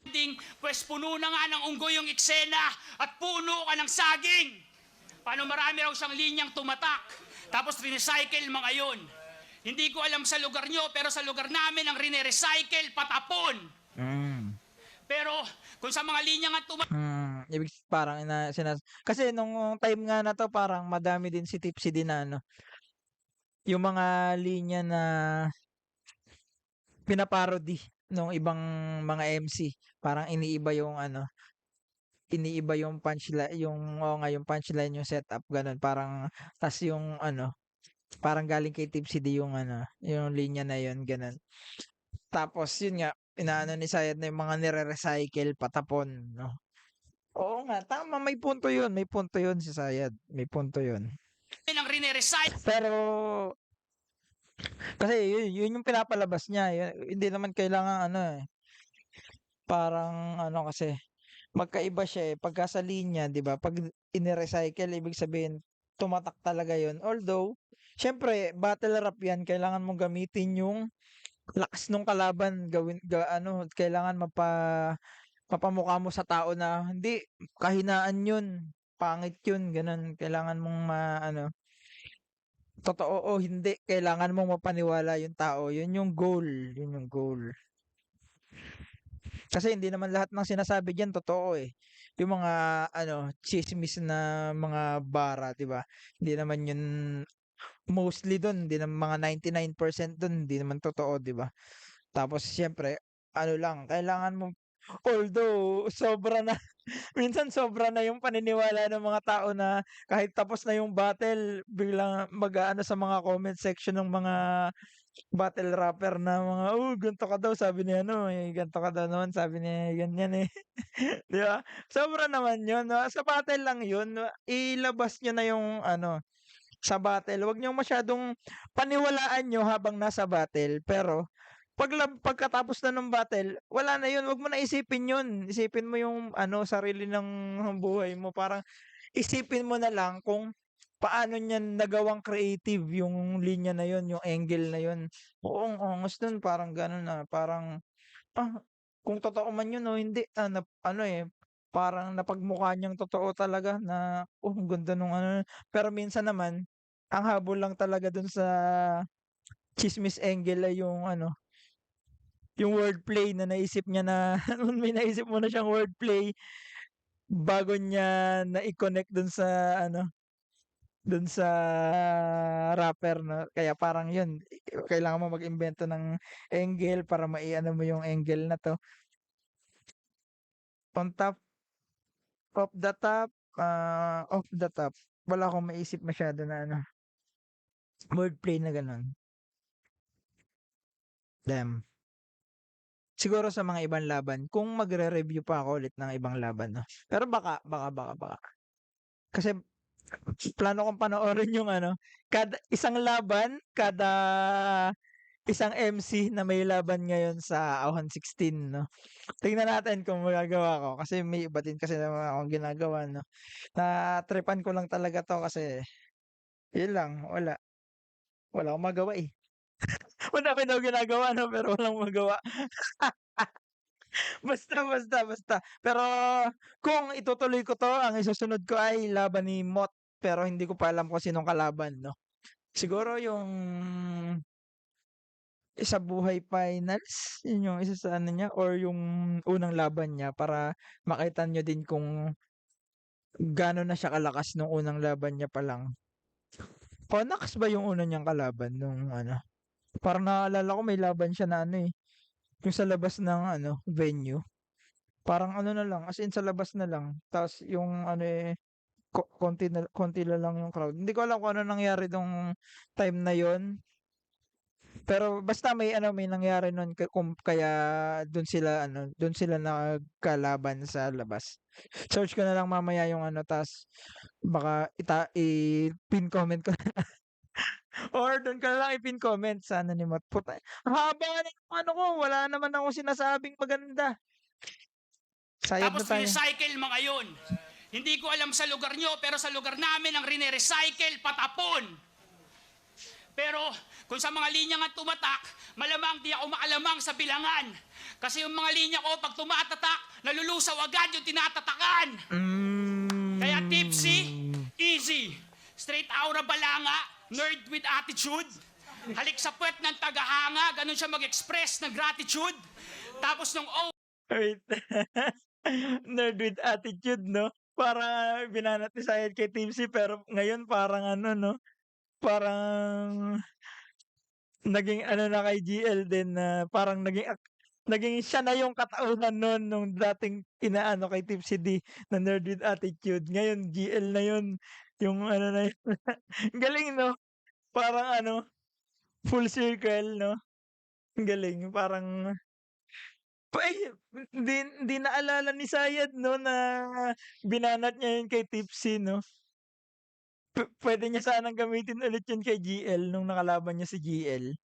Ding, pwes puno na nga ng unggoy yung eksena at puno ka ng saging. Paano marami raw siyang linyang tumatak. Tapos recycle mga yun. Hindi ko alam sa lugar nyo, pero sa lugar namin ang rine-recycle patapon. Mm. Pero kung sa mga linya nga tumatak, Ibig parang kasi nung time nga na to parang madami din si Tipsy din na ano, yung mga linya na pinaparody nung ibang mga MC. Parang iniiba yung punchline, yung punchline, yung setup, ganun. Parang, tas yung ano, parang galing kay Tipsy D yung ano, yung linya na yun, ganun. Tapos, yun nga, inaano ni Sayad na yung mga nire-recycle, patapon, no? Oo nga, tama, may punto yun si Sayad, may punto yun. ang rine-recycle. Pero, kasi yun yung pinapalabas niya, hindi naman kailangan ano eh, parang ano kasi, magkaiba siya eh. Pagka sa linya, 'di ba? Pag ini-recycle, ibig sabihin tumatak talaga 'yon. Although, syempre, battle rap 'yan, kailangan mong gamitin yung lakas ng kalaban, ano, kailangan mapamukha mo sa tao na hindi kahinaan 'yun, pangit 'yun, ganun. Kailangan mong ano, totoo o hindi, kailangan mong mapaniwala yung tao. 'Yun yung goal, 'yun yung goal. Kasi hindi naman lahat ng sinasabi diyan totoo eh. Yung mga ano, tsismis na mga bara, 'di ba? Hindi naman yun mostly doon, hindi naman mga 99% doon, hindi naman totoo, 'di ba? Tapos siyempre, ano lang, kailangan mo although sobra na minsan sobra na yung paniniwala ng mga tao na kahit tapos na yung battle, biglang mag-aano sa mga comment section ng mga battle rapper na mga, "Oh, ganito ka daw," sabi ni ano, eh, "Ganito ka daw naman," sabi ni ganyan, eh. 'Di ba? Sobra naman 'yun, sa battle lang 'yun, ilabas niyo na yung ano, sa battle. Huwag niyong masyadong paniwalaan niyo habang nasa battle, pero pagkatapos na ng battle, wala na 'yun, 'wag mo na isipin 'yun. Isipin mo yung ano, sarili ng buhay mo. Parang isipin mo na lang kung paano niya nagawang creative yung linya na 'yun, yung angle na 'yun. Oo, ang angas nun, parang gano'n na, parang ah, kung totoo man yun o hindi, ano, eh, parang napagmukha niyang totoo talaga na, "Oh, ang ganda nung ano." Pero minsan naman, ang habol lang talaga dun sa tsismis angle ay yung ano, yung wordplay na naisip niya na may naisip muna siyang wordplay bago niya nai-connect dun sa ano, dun sa rapper 'no. Kaya parang yun, kailangan mo mag-imbento ng angle para mai-ano mo yung angle na 'to. On top off the top, wala akong maisip masyado na ano, wordplay na gano'n. Damn. Siguro sa mga ibang laban, kung magre-review pa ako ulit ng ibang laban 'no. Pero baka. Kasi plano kong panoorin yung ano, kada isang laban, kada isang MC na may laban ngayon sa Ahon 16 'no. Tingnan natin kung magagawa ko kasi may iba din kasi naman akong ginagawa 'no. Na-tripan ko lang talaga 'to kasi yun lang, wala akong magawa, eh. Madami daw ginagawa 'no, pero walang magawa. Basta. Pero kung itutuloy ko 'to, ang isusunod ko ay laban ni Mot, pero hindi ko pa alam kung sinong kalaban 'no. Siguro yung sa buhay finals, yun yung isa sa ano niya or yung unang laban niya para makita niyo din kung gaano na siya kalakas nung unang laban niya pa lang. Panax ba yung una niyang kalaban nung ano? Parang naalala ko may laban siya na ano, eh, yung sa labas ng ano, venue. Parang ano na lang, as in sa labas na lang. Ta's yung ano, eh, konti na lang yung crowd. Hindi ko alam kung ano nangyari nung time na yon. Pero basta may ano, may nangyari nun kaya dun sila nagkalaban sa labas. Search ko na lang mamaya yung ano, tas baka i-pin comment ko or dun ka na lang i-pin comment sa anonymous. Puta, ang haba na yung ano ko, wala naman akong sinasabing maganda. Sayad Tapos na tayo. recycle mga yun. Hindi ko alam sa lugar nyo, pero sa lugar namin ang rine-recycle patapon. Pero kung sa mga linya nga tumatak, malamang di ako makalamang sa bilangan. Kasi yung mga linya ko, pag tumatatak, nalulusaw agad yung tinatatakan. Kaya tipsy, easy. Straight aura balanga, nerd with attitude. Halik sa puwet ng tagahanga, ganun siya mag-express ng gratitude. Tapos nung Wait. Nerd with attitude, no? Parang binanat ni Sayed kay Team C, pero ngayon parang ano, no? Parang naging ano na kay GL din na parang naging siya na yung katauhan nun nung dating inaano kay Team CD na nerd with attitude. Ngayon GL na yun. Yung ano na yun. Galing, no? Parang ano, full circle, no? Ang galing. Parang ay, hindi naalala ni Sayed, no, na binanat niya yun kay Tipsy, no? Puwede niya sanang gamitin ulit yun kay GL nung nakalaban niya si GL.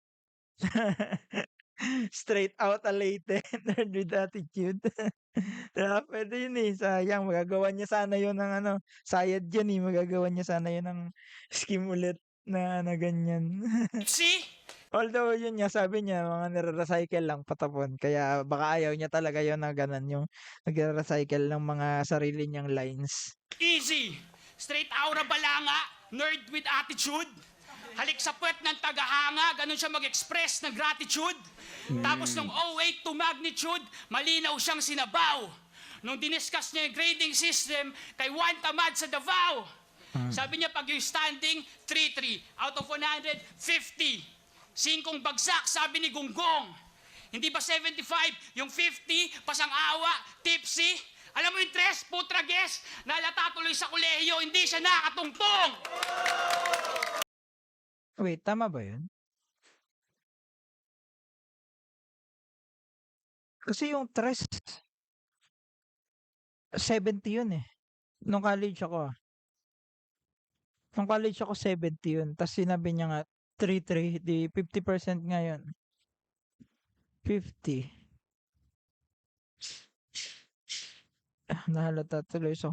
Straight out Leyte, nerd with attitude. 'Di ba, puwede yun, eh, sayang magagawan niya sana yun ng ano, Sayed yan, eh, magagawan niya sana yun ng scheme ulit na na ganyan. tipsy, Although yun nga, sabi niya mga nire-recycle lang patapon, kaya baka ayaw niya talaga yun na gano'n, yung nagre-recycle ng mga sarili niyang lines. easy. Straight aura balanga, nerd with attitude. Halik sa puwet ng tagahanga, ganun siya mag-express ng gratitude. Tapos nung 08 to magnitude, malinaw siyang sinabaw. Nung diniscuss niya yung grading system kay Juan Tamad sa Davao. Sabi niya pag yung standing, 3-3. Out of 100, 50. 5 bagsak, sabi ni Gunggong. Hindi ba 75? Yung 50, pasang-awa, tipsy. Alam mo yung tres, putrages, nalata tuloy sa kolehiyo, hindi siya nakatungtong. Wait, tama ba yun? Kasi yung tres 70 yun, eh, nung college ako, Nung college ako 70 yun, ta's sinabi niya nga 3-3, 'di 50% nga yun. 50. Nahalata tuloy. So,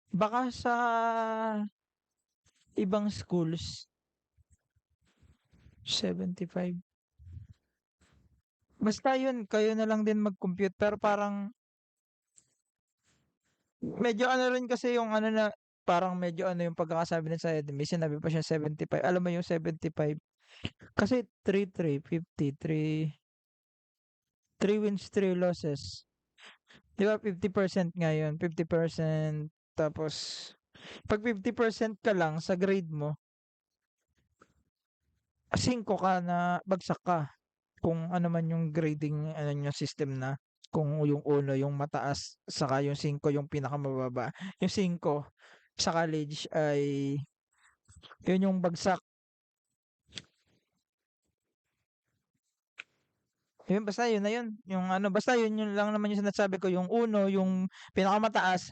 baka sa ibang schools 75. Basta yun, kayo na lang din mag-compute, pero parang medyo ano rin kasi yung ano na, parang medyo ano yung pagkakasabi ng Sayed, may sinabi pa siya 75. Alam mo yung 75, kasi 3-3, 50, 3 wins, 3 losses. 'Di ba 50% nga yun, 50%, tapos 'pag 50% ka lang sa grade mo, 5 ka na bagsak ka. Kung ano man yung grading ano niyo system na, kung yung 1 yung mataas, saka yung 5 yung pinakamababa. Yung 5 sa college ay yun yung bagsak. Yun, basta yun na yun. Yung ano, basta yun lang naman yung sinasabi ko, yung 1 yung pinakamataas,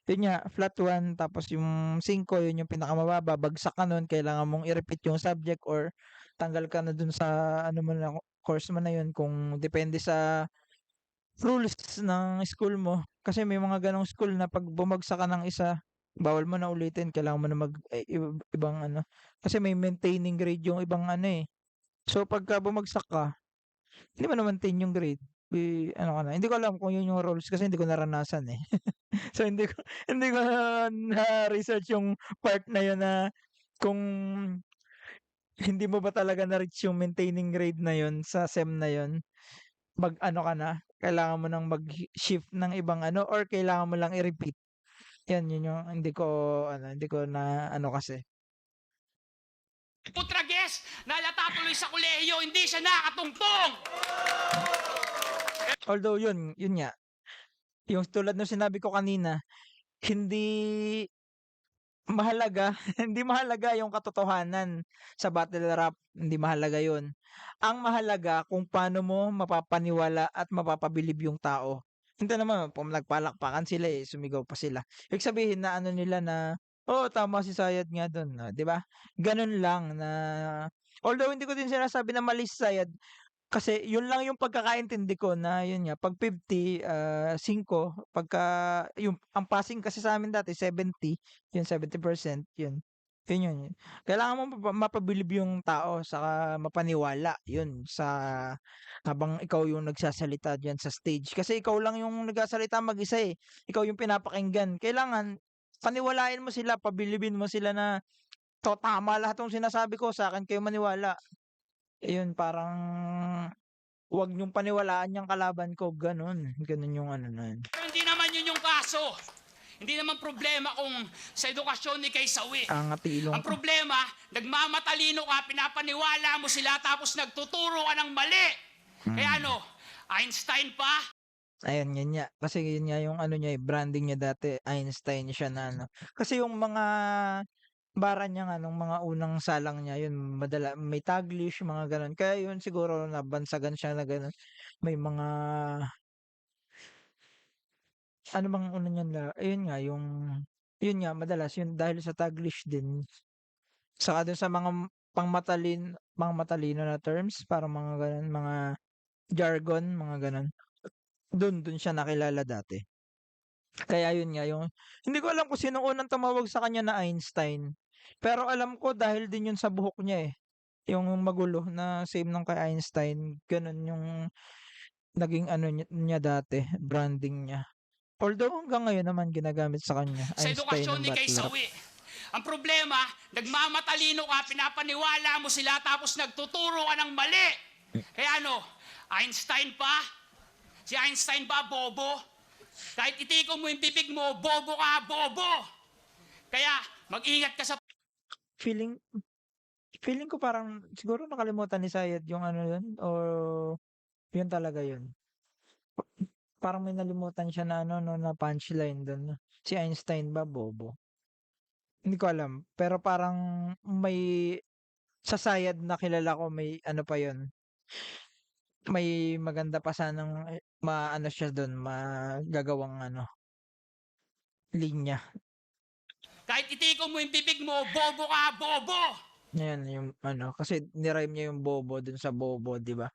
yun nga, flat 1, tapos yung 5 yun yung pinakamababa, bagsak ka nun, kailangan mong i-repeat yung subject or tanggal ka na dun sa ano mo na course mo na yun, kung depende sa rules ng school mo. Kasi may mga ganong school na 'pag bumagsak ka ng isa, bawal mo na ulitin, kailangan mo na ibang ano, kasi may maintaining grade yung ibang ano, eh. So, pagka bumagsak ka, hindi mo na-maintain yung grade, ano ka na, hindi ko alam kung yun yung rules kasi hindi ko naranasan, eh. So, hindi ko na-research yung part na yun na kung hindi mo ba talaga na-reach yung maintaining grade na yun sa sem na yun, mag-ano ka na, kailangan mo ng mag-shift ng ibang ano or kailangan mo lang i-repeat. Yun yung hindi ko na ano kasi. Putrages, nalata tuloy sa kolehiyo, hindi siya nakatungtong. Although yun nga, yung tulad nung sinabi ko kanina, hindi mahalaga hindi mahalaga yung katotohanan sa battle rap, hindi mahalaga yun. Ang mahalaga kung paano mo mapapaniwala at mapapabilib yung tao. Hindi naman kung nagpalakpakan sila, eh, sumigaw pa sila. Ibig sabihin na ano nila na, "Oo, tama si Sayad nga dun," 'di ba? Ganun lang na although hindi ko din sinasabi na mali si Sayad, kasi yun lang yung pagkakaintindi ko na yun nga 'pag 50, 5 pagka yung ang passing kasi sa'min dati 70, yung 70% yun. Yun. Kailangan mo mapabilib yung tao saka mapaniwala yun sa habang ikaw yung nagsasalita diyan sa stage. Kasi ikaw lang yung nagsasalita mag-isa, eh, ikaw yung pinapakinggan. Kailangan paniwalain mo sila, pabilibin mo sila na, tama lahat ng sinasabi ko, sa'kin kayo maniwala." Ayun, parang 'wag niyong paniwalaan yang kalaban ko, gano'n. Gano'n yung ano nun. Pero hindi naman yun yung kaso. Hindi naman problema kung sa edukasyon ni kay Sawi. Angat ilong Ang ko. problema, nagmamatalino ka, pinapaniwala mo sila, tapos nagtuturo ka ng mali. Kaya ano, Einstein pa? Ayun, yun nga. Kasi yun nga yung ano niya, eh, branding niya dati, Einstein siya na ano. Kasi yung mga bara niya nga nung mga unang salang niya, yun may Taglish, mga gano'n. Kaya yun siguro nabansagan siya na gano'n. May mga ano bang ano niyan ayun nga, yun nga madalas yun dahil sa Taglish din. Saka dun sa mga pangmatalino na terms, parang mga gano'n, mga jargon, mga gano'n. Dun siya nakilala dati. Kaya yun nga yung hindi ko alam kung sinong unang tumawag sa kanya na Einstein. Pero alam ko dahil din yun sa buhok niya, eh. Yung magulo na same ng kay Einstein, gano'n yung naging ano niya dati, branding niya. Although hanggang ngayon naman ginagamit sa kanya, Sa Einstein edukasyon ng ni kay battle rap. Sawi. Ang problema, nagmamatalino ka, pinapaniwala mo sila, tapos nagtuturo ka ng mali. Kaya ano, Einstein pa? Si Einstein ba, bobo? Kahit itiko mo yung bibig mo, bobo ka, bobo! Kaya, mag-ingat ka sa Feeling feeling ko parang siguro nakalimutan ni Sayad yung ano yun or yun talaga yun. Parang may nalimutan siya na ano 'no, na punchline dun. Si Einstein ba, bobo? Hindi ko alam, pero parang may sa Sayad na kilala ko may ano pa yun, may maganda pa sanang, maano siya dun, magagawang ano, linya. kahit itiko mo yung bibig mo, bobo ka, bobo! Ayan yung ano, kasi ni-rhyme niya yung bobo dun sa bobo, 'di ba?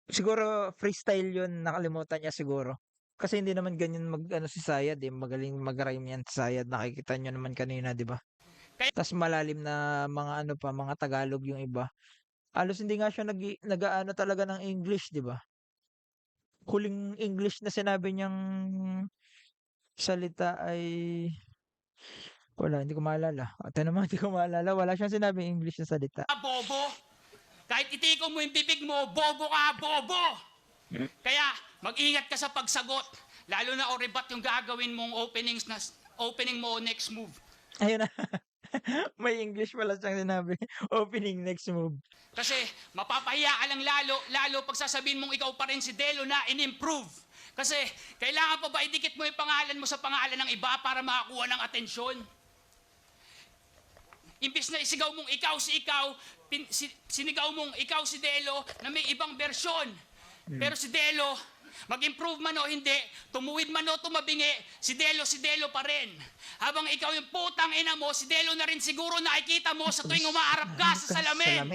Siguro freestyle yun, nakalimutan niya siguro. Kasi hindi naman ganyan mag-ano si Sayad, eh, magaling mag-rhyme yan si Sayad, nakikita niyo naman kanina, 'di ba? Kaya, Tas malalim na mga ano pa, mga Tagalog yung iba. Halos hindi nga siya nag-aano talaga ng English, 'di ba? Huling English na sinabi niyang salita ay wala, hindi ko maalala. Ito naman, hindi ko maalala. Wala siyang sinabing English na salita. bobo! Kahit itiko mo yung bibig mo, bobo ka, bobo! Kaya, mag-ingat ka sa pagsagot. Lalo na orebat yung gagawin mong opening mo next move. Ayun na. May English pala siyang sinabi. Opening, next move. Kasi mapapahiya ka lang lalo pag sasabihin mong ikaw pa rin si Delo na in-improve. Kasi kailangan pa ba idikit mo yung pangalan mo sa pangalan ng iba para makakuha ng atensyon? Imbis na isigaw mong ikaw si ikaw, sinigaw mong ikaw si Delo na may ibang bersyon. Pero si Delo, mag-improve man o hindi, tumuwid man o tumabingi, si Delo pa rin. Habang ikaw yung putang ina mo, si Delo na rin siguro nakikita mo sa tuwing umaarap ka sa salamin.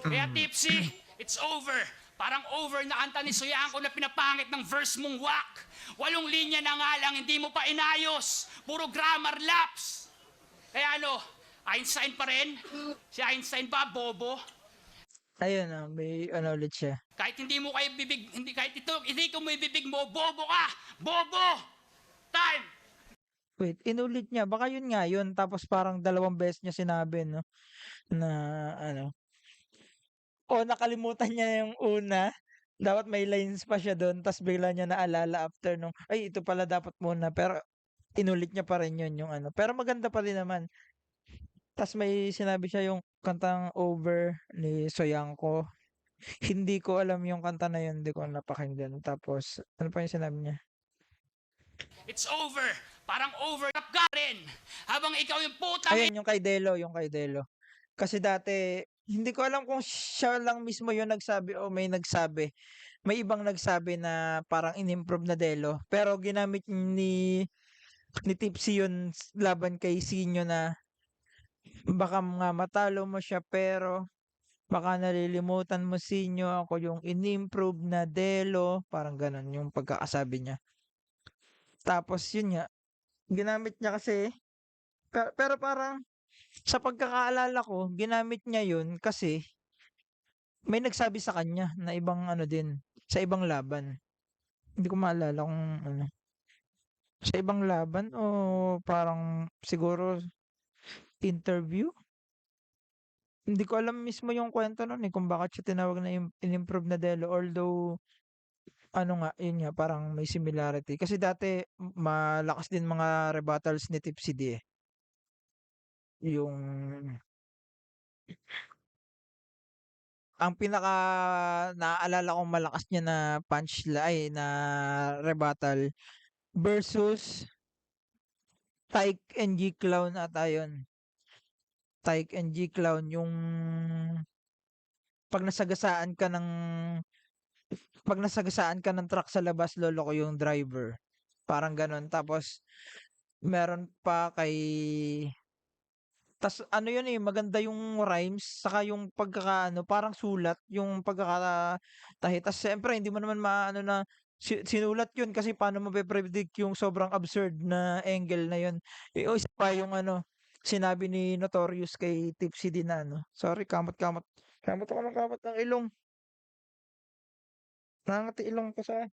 Kaya Tipsy, it's over. Parang over na kanta ni Soyanko na pinapangit ng verse mong wak. 8 linya na nga lang, hindi mo pa inayos. Puro grammar lapse. Kaya ano, Einstein pa rin? Si Einstein pa, bobo? Ayun na, may ano ulit siya. Kahit hindi mo kayo bibig, hindi ko mo ibibig mo, bobo ka! Bobo! Time! Wait, inulit niya. Baka yun nga yun. Tapos parang 2 beses niya sinabi, no? Na ano. O nakalimutan niya yung una. Dapat may lines pa siya doon. Tapos bigla niya naalala after nung, ay, ito pala dapat muna. Pero inulit niya pa rin yun yung ano. Pero maganda pa rin naman. Tapos may sinabi siya yung kantang Over ni Soyanko. Hindi ko alam yung kanta na yun. Hindi ko napakinggan. Tapos, ano pa yung sinabi niya? It's over. Parang overlap ka rin. Habang ikaw yung putang Ayun, yung kay Delo. Kasi dati, hindi ko alam kung siya lang mismo yung nagsabi o may nagsabi. May ibang nagsabi na parang in-improve na Delo. Pero ginamit ni Tipsy yun laban kay Sinyo na baka nga matalo mo siya pero baka nalilimutan mo Sinyo, ako yung in-improve na Delo. Parang ganun yung pagkakasabi niya. Tapos yun nga, ginamit niya kasi, pero parang sa pagkakaalala ko, ginamit niya yun kasi may nagsabi sa kanya na ibang ano din, sa ibang laban. Hindi ko maalala kung ano. Sa ibang laban o parang siguro interview? Hindi ko alam mismo yung kwento nun eh kung bakit siya tinawag na in-improve na Delo. Although, ano nga, yun nga, parang may similarity. Kasi dati, malakas din mga rebuttals ni Tipsy D eh. Yung, ang pinaka naaalala kong malakas niya na punchline, na rebuttal versus Tyke and G Clown ata yun. Tyke and G Clown yung pag nasagasaan ka ng pag nasagasaan ka ng truck sa labas, lolo ko yung driver. Parang ganon. Tapos meron pa kay tas ano yun eh, maganda yung rhymes saka yung pagkakaano, parang sulat yung pagkakatahi. Tas siyempre hindi mo naman maano na sinulat yun kasi paano mo predict yung sobrang absurd na angle na yun. Eh, o isa pa yung ano, sinabi ni Notorious kay Tipsy din na ano. Sorry, kamot-kamot. Kamot ako ng kamot ng ilong. Nangangati ilong ko sa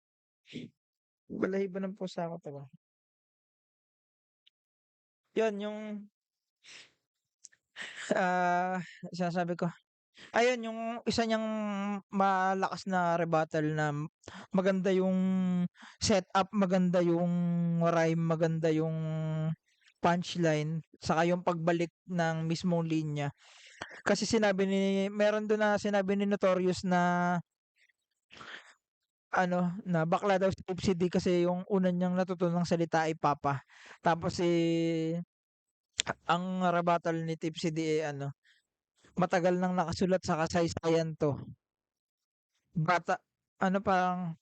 balahibo ng pusa ko, diba? Yun yung ah sinasabi ko. Ayun yung isa niyang malakas na rebuttal na maganda yung setup, maganda yung rhyme, maganda yung punchline, saka yung pagbalik ng mismong linya. Kasi meron dun na sinabi ni Notorious na ano, na bakla daw si Tipsy D kasi yung una niyang natutunang salita ay papa. Tapos ang rebuttal ni Tipsy D ay ano, matagal nang nakasulat sa kasaysayan 'to. Bata ano, parang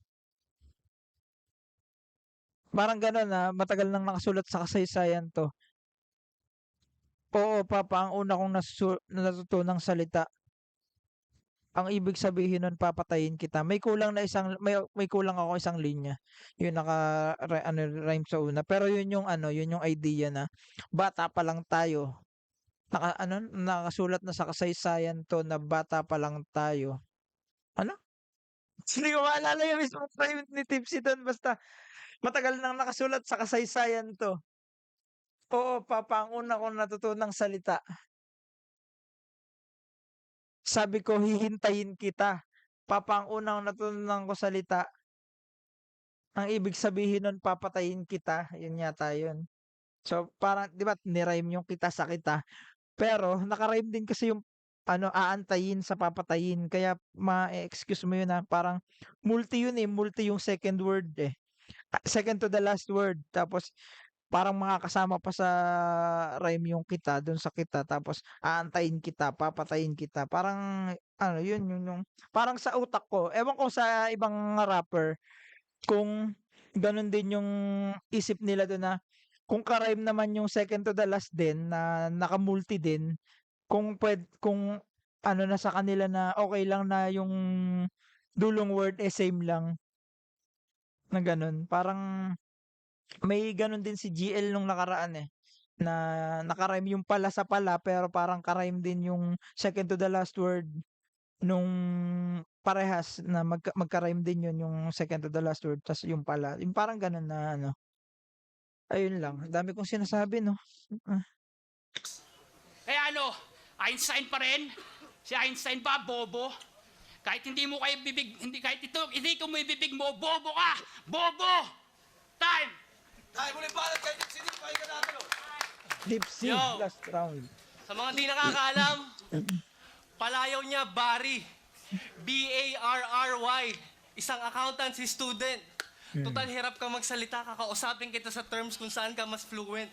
parang gano'n na matagal nang nakasulat sa kasaysayan 'to. Oo, papa, ang una kong natutunang salita. Ang ibig sabihin nun papatayin kita. May kulang ako isang linya. Yung ano, rhyme sa una. Pero yun yung ano, yun yung idea na bata pa lang tayo. Nakasulat na sa kasaysayan 'to na bata pa lang tayo. Ano? Hindi ko maalala yung mismong rhyme ni Tipsy dun, basta matagal nang nakasulat sa kasaysayan 'to. Oo, papa, ang una kong natutunang salita. Sabi ko, hihintayin kita. Papa, ang unang natutunan ko salita, ang ibig sabihin nun, papatayin kita. Yun yata yun. So, parang, di ba, nirhyme yung kita sa kita. Pero, nakarhyme din kasi yung, ano, aantayin sa papatayin. Kaya, ma-excuse mo yun na, parang, multi yun eh. Multi yung second word eh. Second to the last word. Tapos, parang makakasama pa sa rhyme yung kita dun sa kita, tapos aantayin kita, papatayin kita. Parang ano yun yung parang sa utak ko. Ewan ko sa ibang rapper kung ganun din yung isip nila dun na kung ka-rhyme naman yung second to the last din na naka-multi din, kung ano na sa kanila na okay lang na yung dulong word same lang na ganun. Parang may gano'n din si GL nung nakaraan, eh, na naka-rhyme yung pala sa pala, pero parang ka-rhyme din yung second to the last word nung parehas na magka-rhyme din yun, yung second to the last word ta's yung pala, yung parang gano'n na ano. Ayun lang, ang dami kong sinasabi 'no. Ah, Kaya ano, Einstein pa rin. Si Einstein pa, bobo. Kahit hindi mo kayo bibig, hindi kahit hindi ko mo ibibig mo, bobo ka! Bobo! Time! Dahil mo limpalan kay Tipsy D, pahinga natin o. Deep Sea, Yo! last round. Sa mga di nakakaalam, palayaw niya Barry. Barry. Isang accountancy student. Total hirap ka magsalita, kakausapin kita sa terms kung saan ka mas fluent.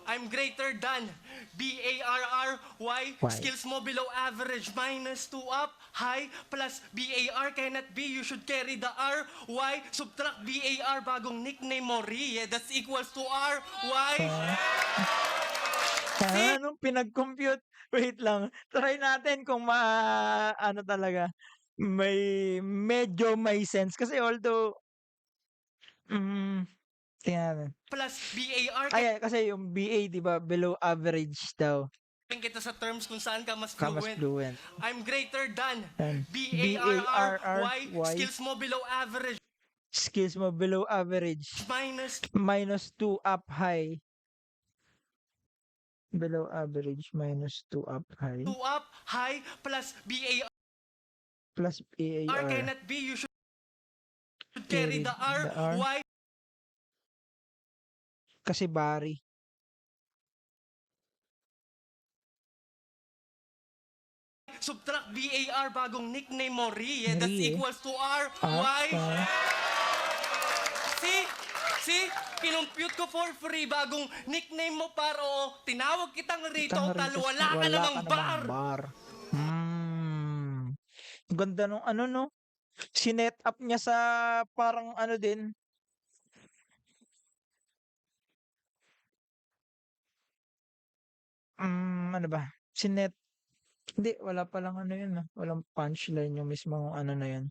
I'm greater than B-A-R-R-Y. Why? Skills mo below average. Minus 2 up. High plus B-A-R cannot be. You should carry the R. Y. Subtract B-A-R. Bagong nickname mo, Ri. Yeah, that's equals to R. Y. Anong pinag-compute? Wait lang. Try natin kung ano talaga. Medyo may sense. Kasi although, tingnan natin. Plus B-A-R. Kasi yung BA, di ba, below average daw. Kita sa terms kung saan ka mas Ka mas fluent. fluent. I'm greater than Yan. B-A-R-R-Y. Y. Skills mo below average. Skills mo below average. Minus -2 up high. Below average, -2 up high. 2 up. High plus B-A-R Plus AAR. cannot be. You should carry the R. Y. Kasi Barry. Subtract B-A-R. Bagong nickname mo, Ri. Yeah, that's Ri, eh. equals to R. Y. See? Kinumpute ko for free. Bagong nickname mo, paro. Tinawag kitang Rito. Tal, wala ka namang bar. Ganda nung ano, no? Sinet up niya sa parang ano din. Ano ba? Hindi, wala palang ano yun, no? Walang punchline yung mismong ano na yun.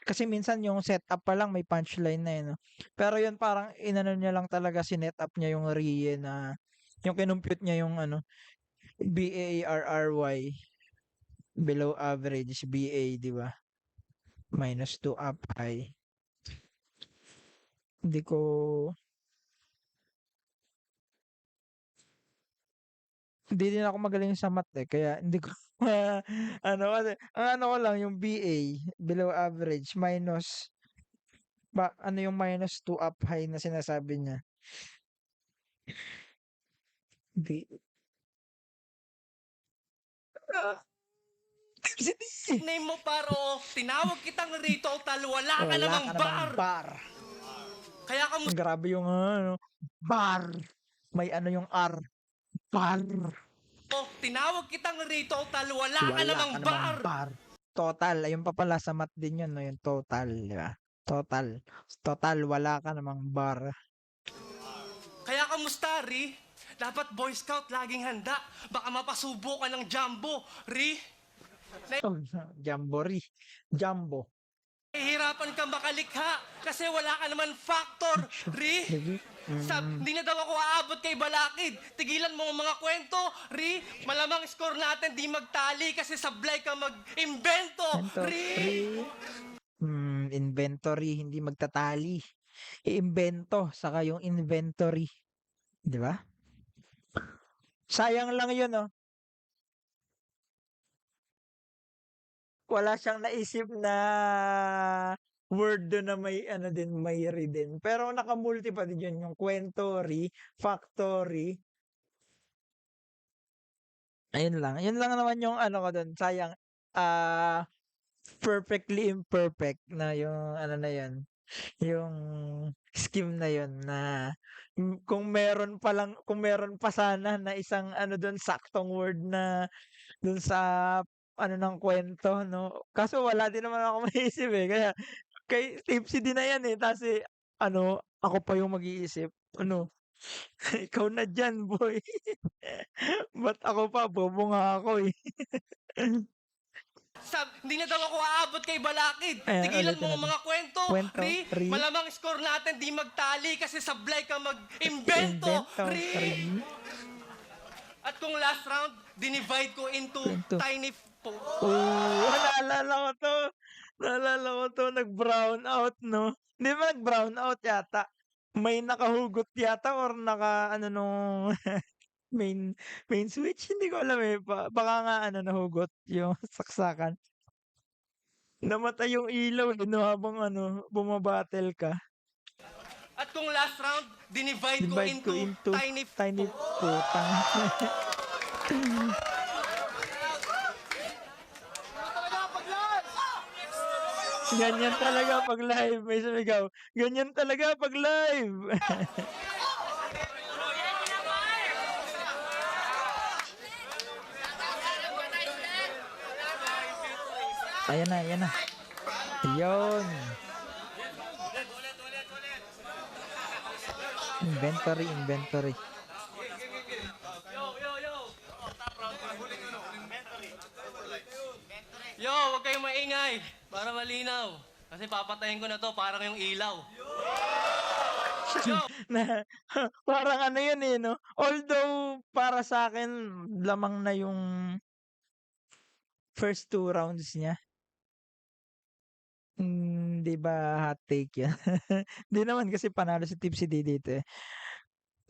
Kasi minsan yung setup pa lang may punchline na yun, no? Pero yun parang inano niya lang talaga, sinet up niya yung Rie na yung kinumpute niya yung ano, BARRY below average, BA, di ba? -2 up high. Hindi din ako magaling sa math kaya hindi ko ano kasi ang ano ko lang yung BA below average minus ano yung -2 up high na sinasabi niya. B Nickname mo, paro. Tinawag kitang Rito. Tal, wala ka namang bar. Kaya ka Grabe yung ano, bar. May ano yung R. Bar. tinawag kitang Rito. Tal, wala ka namang bar. Total, ayun pa pala sa math din yun, no? Yung total, di ba? Total, wala ka namang bar. Kaya kamusta, Ri? Dapat Boy Scout laging handa. Baka mapasubo ka ng jumbo, Ri. Jumbo. Hihirapan kang makalikha kasi wala ka naman factor, Ri. Hindi na daw ako aabot kay Balakid. Tigilan mo ang mga kwento, Ri. Malamang score natin di magtali kasi sablay ka mag-imbento, Ri. Inventory, hindi magtatali. Iimbento, saka yung inventory. Di ba? Sayang lang yun, no? Wala siyang naisip na word doon na may ano din, may re din. Pero nakamulti pa din yun, yung kwentory, factory. Ayun lang. Yun lang naman yung ano ko doon. Sayang, perfectly imperfect na yung ano na yun. Yung scheme na yun na kung meron pa sana na isang ano doon saktong word na doon sa ano ng kwento, no? Kaso wala din naman ako maisip kaya kay tipsy din na yan tapos ano, ako pa yung mag-iisip. Ano, ikaw na dyan, boy. Ba't ako pa? Bobo nga ako Hindi na daw ako aabot kay Balakid. Ayan, Tigilan ulitin mo ang natin. mga kwento, Ri. Ri. Malamang score natin di magtali kasi sablay ka mag-imbento, Ri. At kung last round, dinivide ko into tiny naalala ko to, nag-brown out, no? Hindi ba nag-brown out yata? May nakahugot yata or ano nung main switch, hindi ko alam baka nga ano nahugot yung saksakan. Namatay yung ilaw no, habang ano, bumabattle ka. At kung last round, dinivide ko into tiny putang. Ganyan talaga 'pag live, may sumigaw. Ganyan talaga 'pag live. Ayan na, ayan na. Ayun. Inventory, inventory. Yo, huwag kayong maingay para malinaw. Kasi papatayin ko na to parang yung ilaw. Yo, Na parang ano yun, eh, 'no? Although para sa'kin lamang na yung first 2 rounds niya. 'Di ba hot take yun? 'Di naman kasi panalo si Tipsy D dito, eh.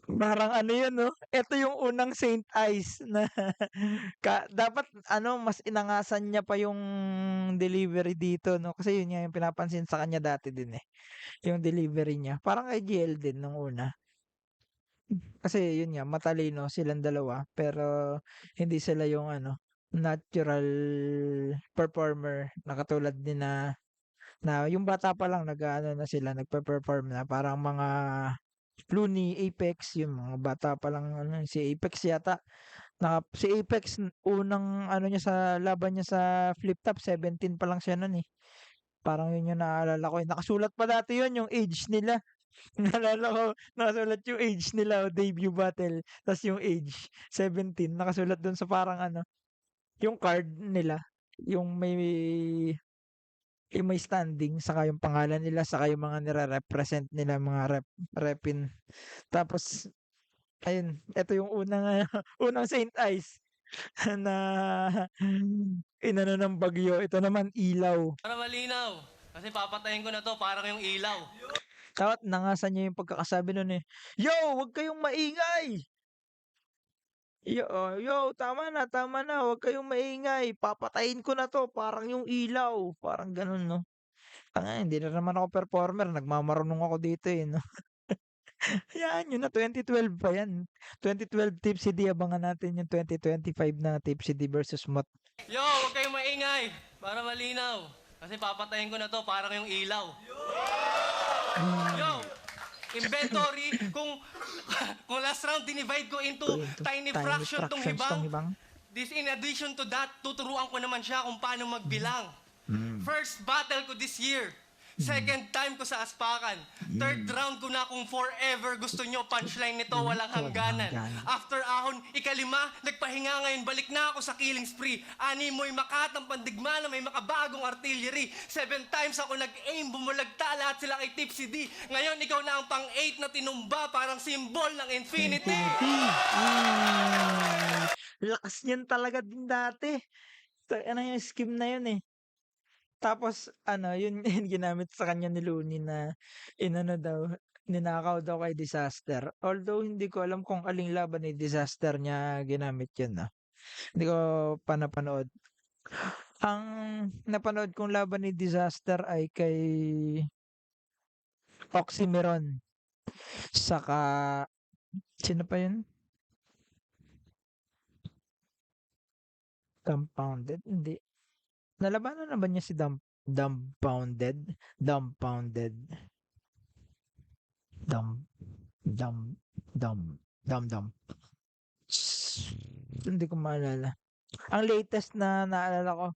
Parang ano yun 'no, eto yung unang Saint Ice na dapat ano mas inangasan niya pa yung delivery dito 'no, kasi yun nga yung pinapansin sa kanya dati din, eh, yung delivery niya. Parang kay GL din nung una. Kasi yun nga matalino silang dalawa, pero hindi sila yung ano, natural performer na katulad ni na yung bata pa lang nag-aano na sila, nagpe-perform na parang mga Looney, Apex, yung mga bata pa lang ano, si Apex yata si Apex unang ano niya sa laban niya sa Flip Top 17 pa lang siya nun, eh. Parang yun yung naalala ko, eh. Nakasulat pa dati yun yung age nila. Naalala ko nakasulat yung age nila o debut battle ta's yung age 17 nakasulat dun sa parang ano, yung card nila, yung may standing saka yung pangalan nila saka yung mga nire-represent nila mga repin. Tapos ayun, eto yung unang ano, unang Saint Ice na inano ng bagyo, ito naman ilaw. para malinaw. Kasi papatayin ko na to parang yung ilaw. Dapat nangasan niya yung pagkakasabi nun, eh, "Yo, wag kayong maingay! Yo, tama na, wag kayong maingay, papatayin ko na 'to parang yung ilaw." Parang gano'n 'no. Tangina hindi na naman ako performer, nagmamarunong ako dito, eh, 'no. Hayaan niyo na 2012 pa 'yan. 2012 Tipsy D, abangan natin yung 2025 na Tipsy D versus Mot. Yo, huwag kayong maingay para malinaw. Kasi papatayin ko na to parang yung ilaw. Yo, inventory, kung last round dinivide ko into tiny fraction tong hibang. This in addition to that, tuturuan ko naman siya kung paano magbilang. First battle ko this year. Second time ko sa Aspakan. Third round ko na kung forever gusto nyo punchline nito walang hangganan. After ahon, ikalima, nagpahinga ngayon, balik na ako sa killing spree. Ani mo'y makatang pandigma na may makabagong artillery. 7 times ako nag-aim, bumulagta lahat sila kay Tipsy D. Ngayon, ikaw na ang pang-8 na tinumba, parang symbol ng infinity. Lakas niyan talaga din dati. Ano yung scheme na yun, eh. Tapos ano, yun yun ginamit sa kanya ni Looney na inano daw, ninakaw daw kay Disaster. Although hindi ko alam kung aling laban ni Disaster niya ginamit yun, hindi ko pa napanood. Ang napanood kong laban ni Disaster ay kay Oxymeron, saka sino pa yun? Compounded? Hindi. Nalabanan na ba niya si Dumbfounded? Dumbfounded. Dum dum dum dum. Hindi ko maalala. Ang latest na naalala ko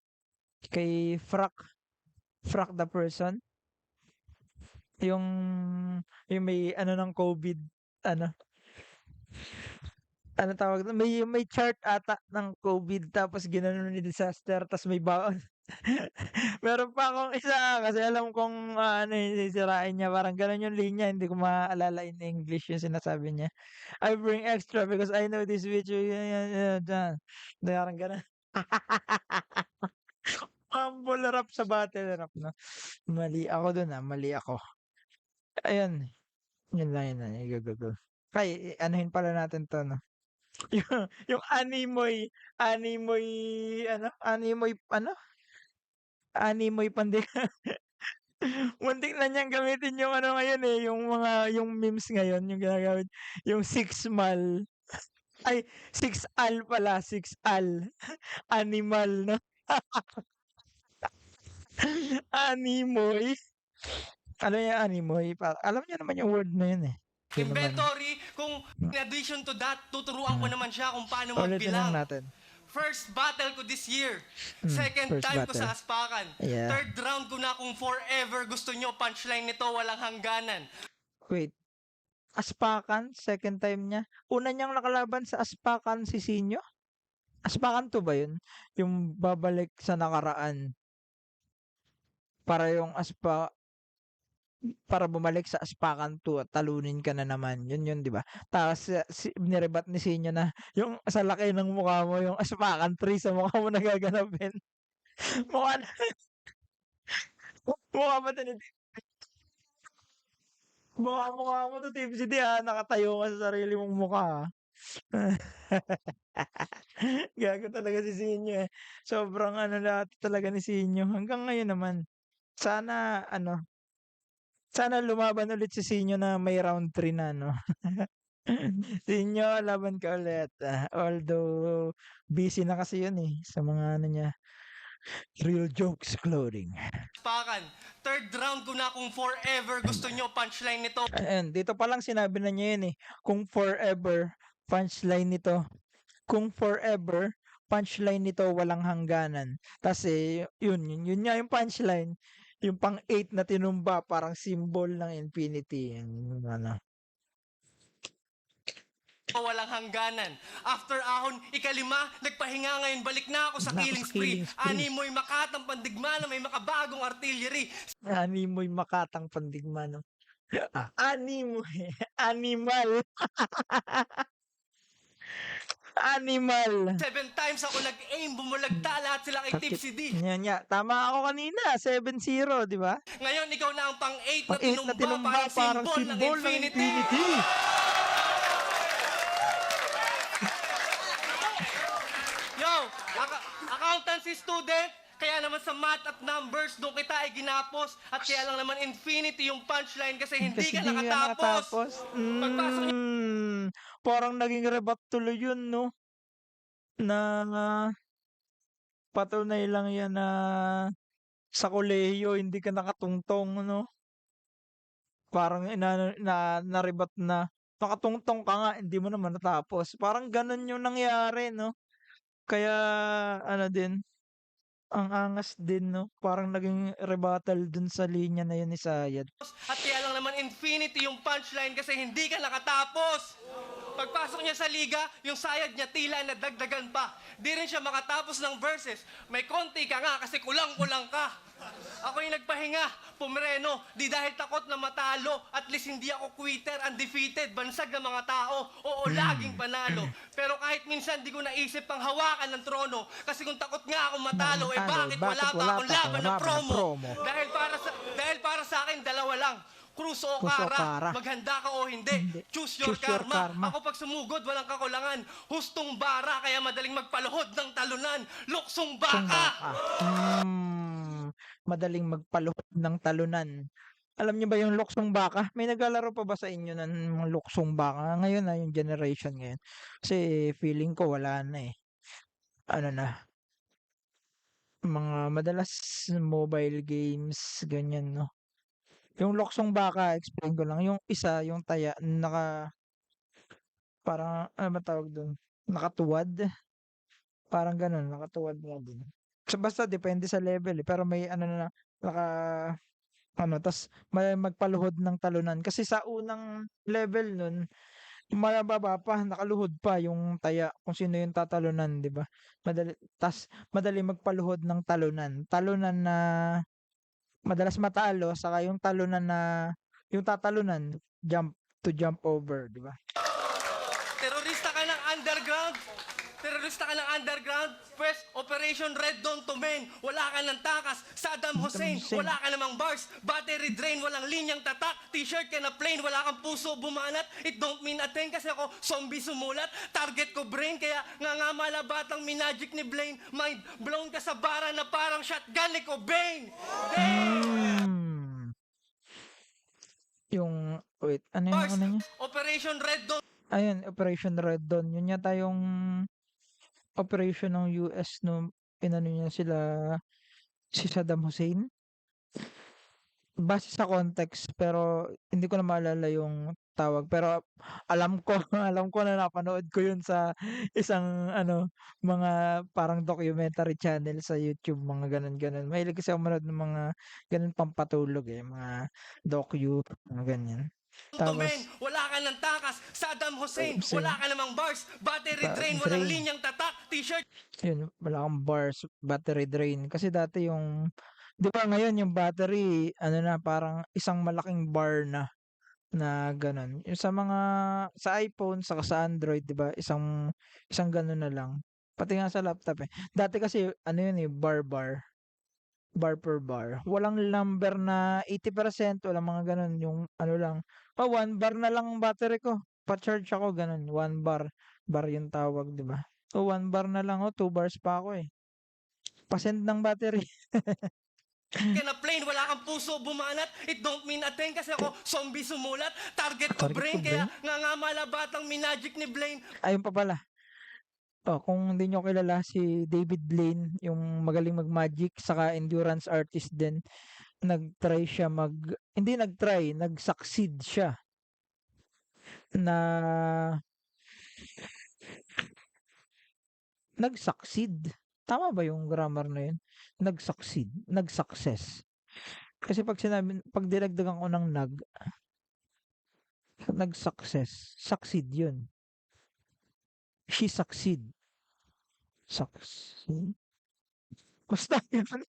kay Frak the person, yung may ano ng COVID, ano ano tawag dun, may chart ata ng COVID tapos ginanon ni Disaster ta's may baon. Meron pa akong isa kasi alam kong ano, eh, sisirain niya parang gano'n yung linya hindi ko maalala in English yung sinasabi niya. I bring extra because I know this with you parang gano'n. Humble rap sa battle rap 'no. Mali ako dun, mali ako. Ayun, yun lang, go. Ay, anuhin pala natin 'to 'no, yung animoy animoy muntik na niyang gamitin yung ano ngayon, eh, yung memes ngayon yung ginagamit, yung six mal ay six al pala, six al, animal 'no. Animoy? Ano yung animoy? Alam niyo naman yung word na yun eh. Yun naman. Inventory, kung in addition to that, tuturuan ko naman siya kung paano Ulitin lang magbilang. natin. First battle ko this year. Mm, Second first time ko battle. sa Aspakan. Yeah. Third round ko na kung forever gusto nyo. Punchline nito, walang hangganan. Wait. Aspakan, second time niya. Una niyang nakalaban sa Aspakan si Sinyo? Aspakan 2 ba yun? Yung babalik sa nakaraan. Para yung para bumalik sa Aspakan 2 at talunin ka na naman. Yun, di ba? Tapos nirebat ni Sinyo na yung sa laki ng mukha mo, yung Aspakan 3 sa mukha mo nagaganapin. mukha na, mukha ba ito ni mukha mo to Team CD nakatayo ka sa sarili mong mukha. Gago talaga si Sinyo eh. Sobrang dati talaga ni Sinyo. Hanggang ngayon naman. Sana sana lumaban ulit si Sinyo na may round 3 na Sinyo, laban ka ulit. Although busy na kasi yun eh sa mga niya. Real Jokes Clothing. Aspakan. Third round ko na kung forever gusto nyo. Punchline nito, Ayan, dito pa lang sinabi na niya yun eh. Kung forever, punchline nito. Kung forever, punchline nito walang hangganan. Kasi yun nga yung punchline. Yung pang 8 na tinumba, parang symbol ng infinity. Yung walang hangganan. After ahon, ikalima, nagpahinga ngayon, balik na ako sa Balik na ako killing sa spree. killing spree. Animoy makatang pandigma na may makabagong artillery. Animoy makatang pandigma, no? Animoy. Animal. Animal. 7 times ako nag-aim, bumulagta lahat sila kay Tipsy D. Yan nga. Tama ako kanina. 7-0, di ba? Ngayon, ikaw na ang pang 8 na Pang 8 na tinumba, parang symbol ng infinity. Yo, accountancy student, kaya naman sa math at numbers, doon kita ay ginapos. At kaya lang naman infinity yung punchline kasi hindi Kasi ka di nakatapos. Pagpasok niya, parang naging rebat tuloy yun, no? Na patunay lang yan na sa kolehiyo hindi ka nakatungtong, no? Parang narebat na nakatungtong ka nga, hindi mo naman natapos. Parang ganun yung nangyari, no? Kaya din, ang angas din, no? Parang naging rebuttal dun sa linya na yun ni Sayad. at kaya lang naman infinity yung punchline kasi hindi ka nakatapos. Pagpasok niya sa liga, yung sayad niya tila nadagdagan pa. Di rin siya makatapos ng verses. May konti ka nga kasi kulang-kulang ka. Ako yung nagpahinga, pumreno, di dahil takot na matalo. At least hindi ako quitter, undefeated, bansag ng mga tao. Oo, laging panalo. Pero kahit minsan di ko naisip pang hawakan ng trono. Kasi kung takot nga akong matalo, bakit wala pa akong laban na promo? Dahil para sa akin, dalawa lang. Cruz o Cruz o Kara, Kara. maghanda ka o hindi. Choose your Choose your karma. karma. Ako pag sumugod, walang kakulangan. Hustong bara, kaya madaling magpaluhod ng talunan. Luksong baka! Madaling magpaluhod ng talunan. Alam niyo ba yung luksong baka? May naglalaro pa ba sa inyo ng mga luksong baka? Ngayon na yung generation ngayon. Kasi feeling ko wala na eh. Mga madalas mobile games, ganyan, no? Yung luksong baka, explain ko lang. Yung isa, yung taya, parang, ano ba tawag doon? Nakatuwad. Parang ganun, nakatuwad nga din. So, basta depende sa level eh. Pero may tas may magpaluhod ng talunan. Kasi sa unang level nun, mababa pa, nakaluhod pa yung taya kung sino yung tatalunan, di ba? Madali magpaluhod ng talunan. Talunan na madalas matalo, saka yung talunan na yung tatalunan, jump over, di ba? Terorista ka ng underground? Terorista ka ng underground? Pues, Operation Red Dawn to men. Wala ka ng takas. Saddam Hussein. Hussein. Wala ka namang bars. Battery drain. Walang linyang tatak. T-shirt ka na plain. Wala kang puso bumanat. It don't mean a thing kasi ako zombie sumulat. Target ko brain. Kaya nga malabatang minagic ni Blaine. Mind blown ka sa bara na parang shotgun ni Cobain. Wait, ano yung Bars. ano niya? Operation Red Dawn. Ayun, Operation Red Dawn. Yun yata yung operation ng US no, inano niya sila, Si Saddam Hussein? Base sa context, pero hindi ko na maalala yung tawag. Pero alam ko, alam ko na napanood ko yun sa isang ano, mga parang documentary channel sa YouTube, mga gano'n-gano'n. Mahilig kasi ako manood ng mga gano'n pampatulog eh, mga docu, mga ganyan. Men, Tapos, wala ka ng takas. Saddam Hussein, wala same, ka namang bars. Battery drain, walang drain. linyang tatak. T-shirt, Yun, wala kang bars, battery drain. Kasi dati yung, di ba ngayon yung battery, ano na, parang isang malaking bar na gano'n. Yung sa mga sa iPhone saka sa Android 'di ba, isang isang gano'n na lang. Pati nga sa laptop, eh. Dati kasi ano 'yun, eh, bar per bar. Walang number na 80%, walang mga gano'n, yung ano lang, 1 bar na lang ang battery ko, pa-charge ako gano'n, 1 bar, bar yung tawag 'di ba? 1 bar na lang, 2 bars pa ako, eh, pa-send ng battery. ka na plain, wala kang puso bumanat. It don't mean a thing kasi ako zombie sumulat. Target ko Target ko brain, kaya brain. nga malabatang minagic ni Blaine. Ayun pa pala. Kung hindi niyo kilala si David Blaine, yung magaling mag-magic saka endurance artist din. Nag-try siya hindi nag-try, nag-succeed siya na nag-succeed. Tama ba yung grammar na yun? Nag-succeed, nag-success. Kasi pag dinagdagan ko ng nag-success, succeed yun. She succeed. Succeed. Basta yun.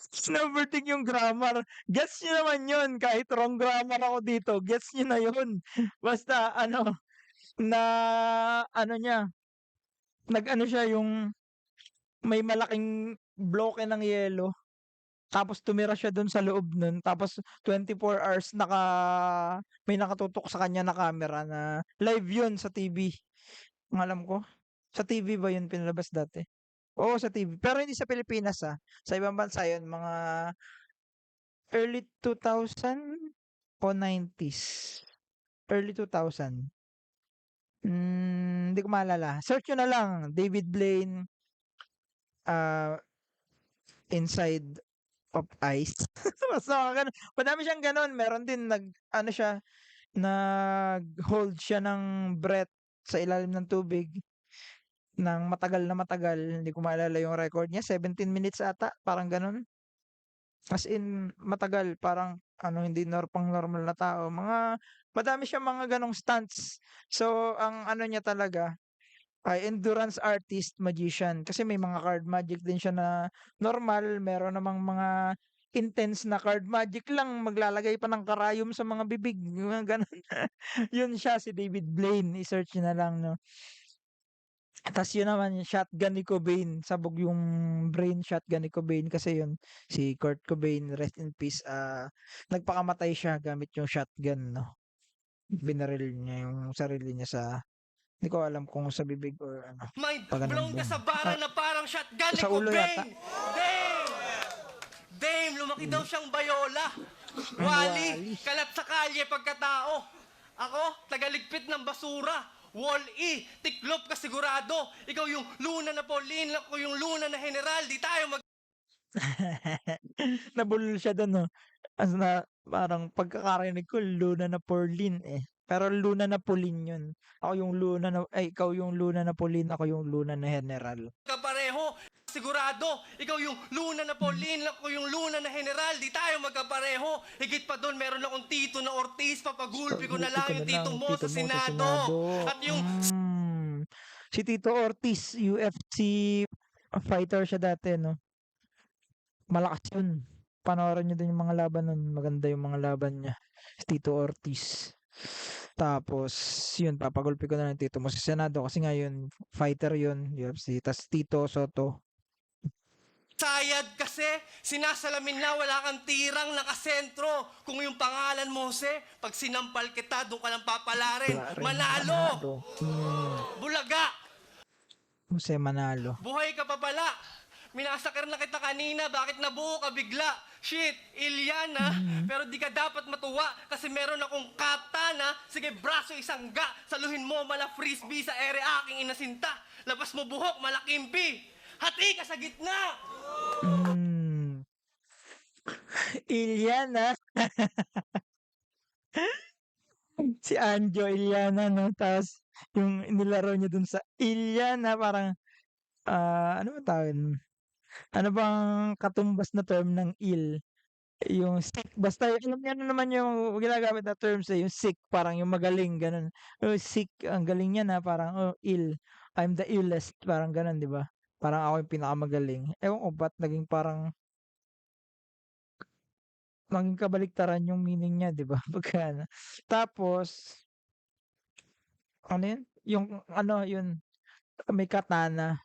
Sinoverting yung grammar. Gets niyo naman yun. Kahit wrong grammar ako dito, gets niyo na yun. Basta ano, na ano niya, nag-ano siya yung may malaking bloke ng yelo. Tapos tumira siya dun sa loob nun. Tapos 24 hours may nakatutok sa kanya na camera na live yun sa TV. Ang alam ko. Sa TV ba yun pinalabas dati? Oo, sa TV. Pero hindi sa Pilipinas Sa ibang bansa yun, mga early 2000 o 90s? Early 2000. Hindi ko maalala. Search nyo na lang, David Blaine, ah, Inside of Ice. Basta mga gano'n. Madami siyang gano'n. Meron din ano siya, nag-hold siya ng breath sa ilalim ng tubig ng matagal na matagal. Hindi ko maalala yung record niya. 17 minutes ata, parang gano'n. As in, matagal, parang ano, hindi pang normal na tao. Madami siyang mga ganong stunts. So, ang ano niya talaga, ay endurance artist, magician. Kasi may mga card magic din siya na normal. Meron namang mga intense na card magic lang. Maglalagay pa ng karayom sa mga bibig. Mga ganon. Yun siya, si David Blaine. I-search niyo na lang, no? Tas yun naman yung shotgun ni Cobain, sabog yung brain shotgun ni Cobain kasi yun si Kurt Cobain, rest in peace, nagpakamatay siya gamit yung shotgun, no. Binaril niya yung sarili niya hindi ko alam kung sa bibig or ano, Mind pa ganun blown ka din. sa bara na parang shotgun ni Sa ulo yata. Cobain. Dame! Dame, lumaki daw siyang bayola. Wally. Wally, kalat sa kalye pagkatao. Ako, tagaligpit ng basura. Wall-E, tiklop ka sigurado. Ikaw yung Luna na Pauline, ako yung Luna na General. Di tayo Nabulol siya dun, no. As na parang pagkakarinig ko Luna na Pauline, eh. Pero Luna na Pauline yun. Ikaw yung Luna na Pauline, ako yung Luna na General. magkapareho. Sigurado, ikaw yung Luna na Pauline, ako yung Luna na General. Di tayo magkapareho. Higit pa doon, meron akong tito na Ortiz. Papagulpi ko na lang yung tito mo sa Senado. At yung Si Tito Ortiz, UFC fighter siya dati, no? Malakas yun. Panoorin niyo din yung mga laban nun. Maganda yung mga laban niya. Si Tito Ortiz. Tapos, yun, papagulpi ko na lang tito mo sa Senado kasi nga yun, fighter yun, UFC. Tapos Tito Soto. sayad kasi, sinasalamin na wala kang tirang nakasentro. Kung yung pangalan mo, Jose, pag sinampal kita, doon ka lang papalarin. Manalo! Bulaga! Jose Manalo. Buhay ka pa pala. Minasakir na kita kanina, bakit nabuo ka bigla? Shit, Ilyana, pero di ka dapat matuwa kasi meron akong katana. Sige, braso isangga, saluhin mo mala frisbee sa ere aking inasinta. Labas mo buhok, malakimpi. hati ka sa gitna. Hmm. Iliana. Si Anjo Iliana 'no, tapos yung nilaro niya dun sa Iliana parang, ano bang tawag nun? Ano bang katumbas na term ng ill? Yung sick basta alam niyo ano naman yung ginagamit na terms, eh, yung sick parang yung magaling gano'n. Oh, sick ang galing niya na parang, oh, ill, I'm the illest parang gano'n 'di ba? Parang ako yung pinakamagaling. Ewan ko ba't naging kabaliktaran yung meaning niya 'di ba pagka ano. Tapos ano yun, yung ano yun, may katana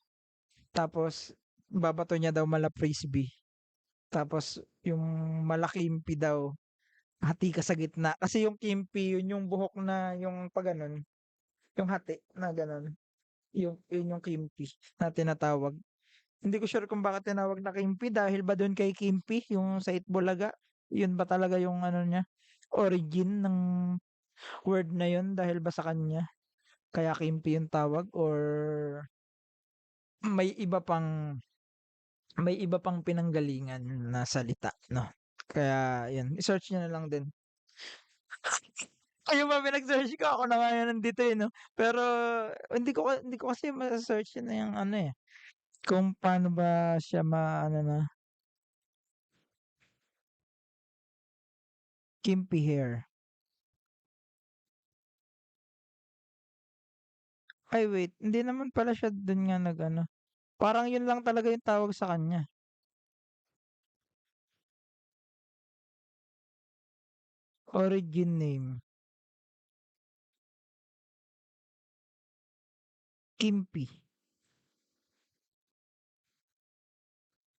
tapos babato niya daw mala-frisbee. Tapos yung mala-kimpi daw, hati ka sa gitna. Kasi yung kimpi yun yung buhok na yung 'pag gano'n, yung hati na gano'n, yun yung kimpi na tinatawag. Hindi ko sure kung bakit tinawag na kimpi dahil ba dun kay Kimpi yung sa Itbulaga, yun ba talaga yung ano niya, origin ng word na yun dahil ba sa kanya kaya kimpi yung tawag or may iba pang may iba pang pinanggalingan na salita 'no. Kaya yun, i-search niyo na lang din. Ayun ba pinag-search ko, ako na nga yung nandito, eh, 'no. Pero hindi ko kasi mase-search yun na yung ano, eh, kung paano ba siya maano na, Kimpi hair. Ay wait, hindi naman pala siya dun nga nag-ano, parang yun lang talaga yung tawag sa kanya, origin name, Kimpi.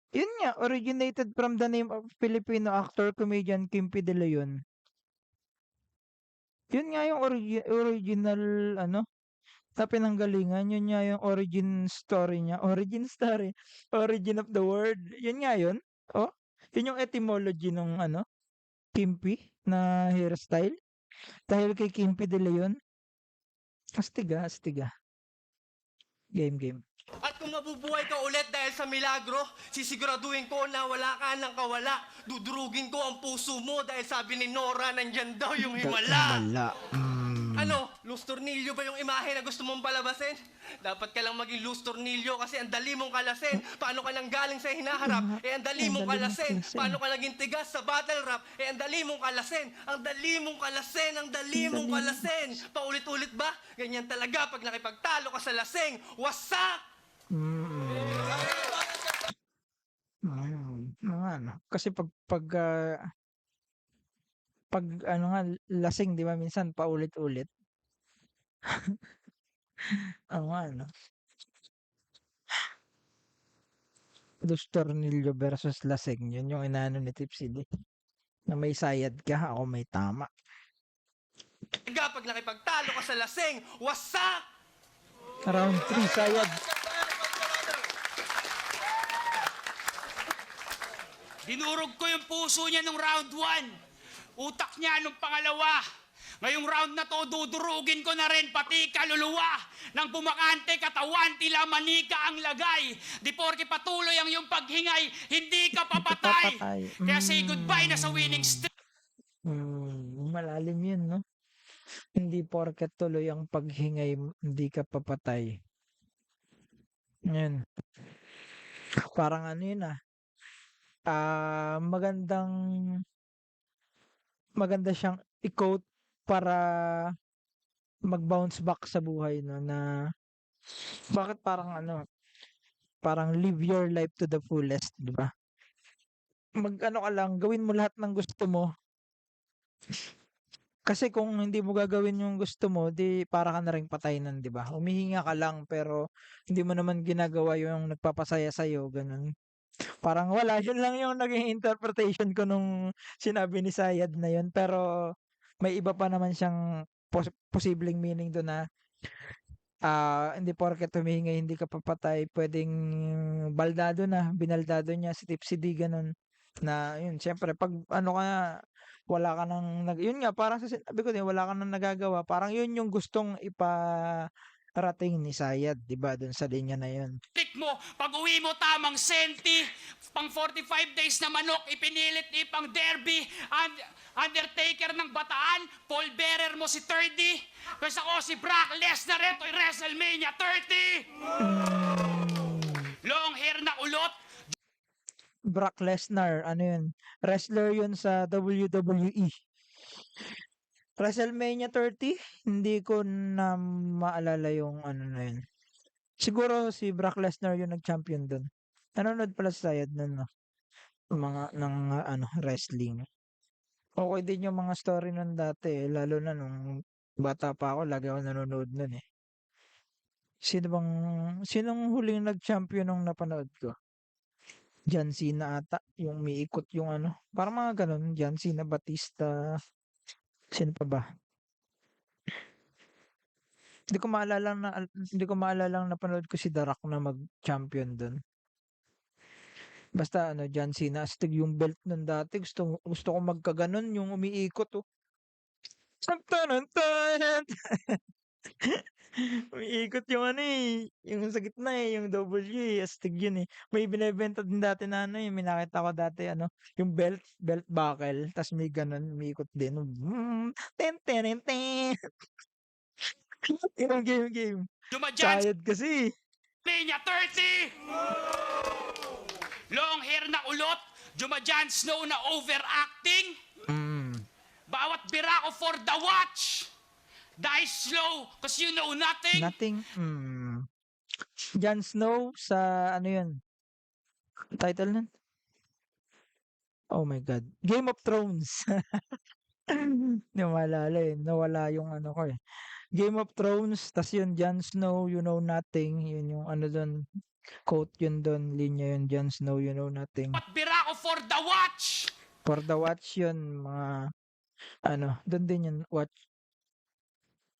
Yun nga, originated from the name of Filipino actor, comedian Kimpi De Leon. Yun nga yung original ano, na pinanggalingan, yun nga yung origin story, origin of the word, yun nga yun. Oh, yun yung etymology nung ano, Kimpi na hairstyle, dahil kay Kimpi De Leon. Astig, astig, game. At kung mabubuhay ka ulit dahil sa milagro, sisiguraduhin ko na wala ka ng kawala. Dudurugin ko ang puso mo dahil sabi ni Nora, nandyan daw yung himala. Himala, Ano, loose tornilyo ba yung imahe na gusto mong palabasin? Dapat ka lang maging loose tornilyo kasi ang dali mong kalasin. Paano ka nang galing sa hinaharap? Eh, ang dali mong kalasin. Paano ka naging tigas sa battle rap? Eh, ang dali mong kalasin. Ang dali mong kalasin. Ang dali mong kalasin. Paulit-ulit ba? Ganyan talaga pag nakipagtalo ka sa lasing. Wasak! Oo nga 'no. Kasi 'pag ano nga lasing 'di ba minsan paulit-ulit. Oo nga 'no. Dos tornilyo versus lasing, yun yung inaano ni Tipsy D, na may sayad ka, ako may tama. Talaga pag nakipagtalo ka sa lasing. Wasak! Round 3 sayad. Dinurog ko yung puso niya nung round 1. Utak niya nung pangalawa. Ngayong round na to, dudurugin ko na rin pati kaluluwa. Nang bumakante katawan, tila manika ang lagay. Di porke patuloy ang iyong paghingay, hindi ka papatay. Papatay. Kaya say goodbye na sa winning streak. Malalim yun 'no. Hindi porket tuloy ang paghingay hindi ka papatay. Yun, parang ano yun, maganda siyang i-quote para mag-bounce back sa buhay 'no, na bakit parang ano, parang live your life to the fullest, 'di ba? Mag-ano ka lang, gawin mo lahat ng gusto mo. Kasi kung hindi mo gagawin yung gusto mo, 'di para ka na ring patay nun, 'di ba? Humihinga ka lang pero hindi mo naman ginagawa yung nagpapasaya sa'yo, gano'n. Parang wala, yun lang yung naging interpretation ko nung sinabi ni Sayad na yun. Pero may iba pa naman siyang posibleng meaning dun na hindi porket humihinga hindi ka papatay, puwedeng baldado na, binaldado niya si Tipsy D gano'n. Na yun siyempre 'pag ano ka na, wala ka ng yun nga parang sa sinabi ko din wala ka ng nagagawa, parang yun yung gustong rating ni Sayad, 'di ba, dun sa linya na 'yon. Trick mo, pag uwi mo tamang senti, pang 45 days na manok, ipinilit ni pang derby, Undertaker ng Bataan, Paul Bearer mo si 30, kasi ako si Brock Lesnar, ito'y WrestleMania 30! Long hair na ulot, Brock Lesnar, ano 'yun, wrestler 'yun sa WWE. WrestleMania 30, hindi ko na maalala yung ano na 'yun. Siguro si Brock Lesnar yung nag-champion dun. Nanonood pala si Sayad nun 'no, mga ng ano, wrestling. Okey din yung mga story nun dati, eh, lalo na nung bata pa ako lagi akong nanonood nun, eh. Sinong huling nag-champion nung napanood ko? John Cena ata, yung umiikot yung ano, parang mga gano'n, John Cena, Batista, sino pa ba? Hindi ko maalalang napanood ko si The Rock na mag-champion dun. Basta ano, John Cena, astig yung belt nun dati, gusto ko magkaganon, yung umiikot, oh. Tan-tanan-tan! Umiikot yung ano, eh, yung sa gitna, eh, yung W, eh, astig yun, eh. May binebenta din dati na ano, eh, may nakita ko dati ano, yung belt buckle, tas may ganon, umiikot din. Ten tenen ten. Yung game. dumadyan Sayad kasi, eh. WrestleMania 30! Long hair na ulot, dumadyan Snow na overacting, Mm. bawat bira ko for the watch, die slow, cause you know nothing. Nothing. Jon Snow sa ano yun? Title nun? Oh my God. Game of Thrones. Hindi ko maalala eh. Nawala yung ano ko eh. Game of Thrones, tas yun, Jon Snow, you know nothing. Yun yung ano dun. Quote yun dun. Linya yun, Jon Snow, you know nothing. Bawat bira ko for the watch, For the watch yun, mga ano, dun din yun, watch.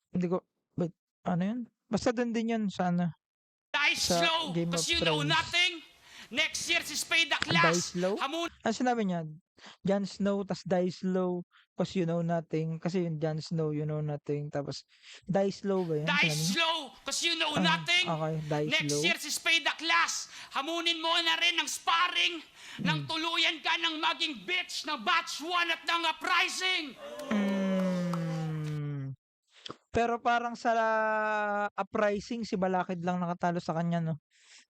Hindi ko, wait, ano yun? Basta dun din yun sa ano, die sa slow, Game cause of you know Thrones. nothing. Next year si Spade the Die Class, slow? hamunin Ano sinabi niya? Jon Snow, tas die slow, cause you know nothing. Kasi yung Jon Snow, you know nothing. Tapos, die slow ba yun? die Sinabi niya? slow, cause you know Ah, nothing. okay, die Next slow. year si Spade the Class, hamunin mo na rin ng sparring, nang tuluyan ka ng maging bitch ng batch 1 at ng uprising. Mm. Pero parang sa uprising, si Balakid lang nakatalo sa kanya, no?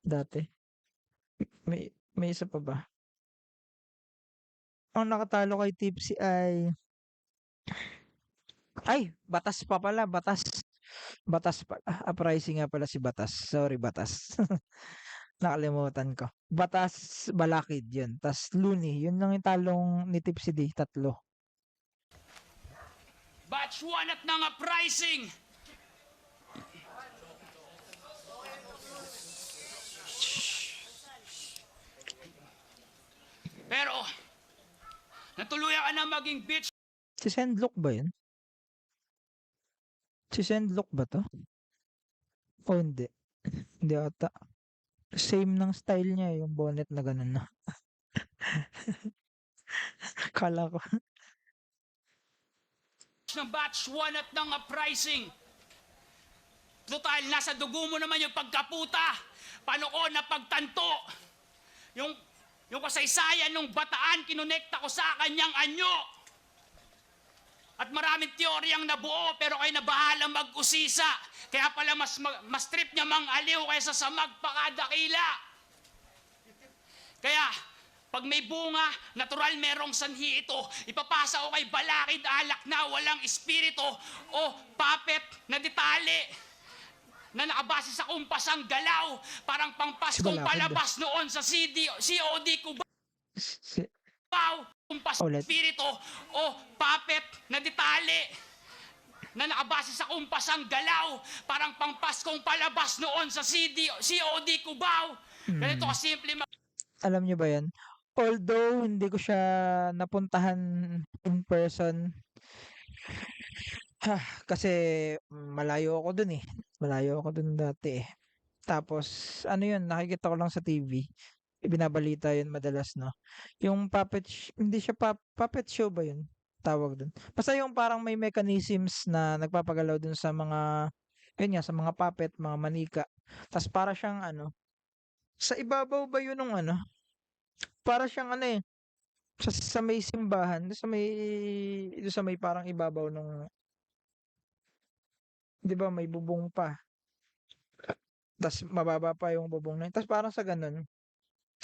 Dati. May isa pa ba? Ang nakatalo kay Tipsy ay, Batas pa pala, Batas. Batas pa. Uprising nga pala si Batas. Sorry, Batas. Nakalimutan ko. Batas, Balakid, yun. Tas Looney, yun lang yung talong ni Tipsy D, tatlo. Batch 1 at ng uprising. Pero, natuluyan ka na maging bitch Si Sendlock ba yun? Si Sendlock ba to? O hindi? Hindi ata. Same ng style niya, yung bonnet na ganun na. Kala ko. ng batch 1 at ng uprising. Total, nasa dugo mo naman yung pagkaputa. Paano ko na pagtanto? Yung kasaysayan ng Bataan, kinonekta ko sa kanyang anyo. At maraming teoryang nabuo, pero kayo na bahala mag-usisa. Kaya pala mas trip niya mang aliw kaysa sa magpakadakila. Kaya, pag may bunga, natural merong sanhi ito. Ipapasa ko kay Balakid alak na walang espiritu o puppet na detale na nakabase sa kumpasang galaw, parang pangpaskong Balakid. palabas noon sa COD Cubao, Si, kumpasang Ulit. espiritu o puppet na detale na nakabase sa kumpasang galaw, parang pangpaskong palabas noon sa COD Cubao. Ganito kasimple alam niyo ba yan? Although, hindi ko siya napuntahan in person. Kasi malayo ako dun eh. Malayo ako dun dati eh. Tapos, ano yun, nakikita ko lang sa TV. Binabalita yun madalas, no? Yung hindi siya puppet show ba yun? Tawag dun. Basta yung parang may mechanisms na nagpapagalaw dun sa mga Yun nga, sa mga puppet, mga manika. Tas para siyang ano, sa ibabaw ba yun nung ano, para siyang ano, eh, sa may simbahan, dun sa may parang ibabaw nung 'di ba may bubong pa, tas mababa pa yung bubong na yun, tas parang sa gano'n.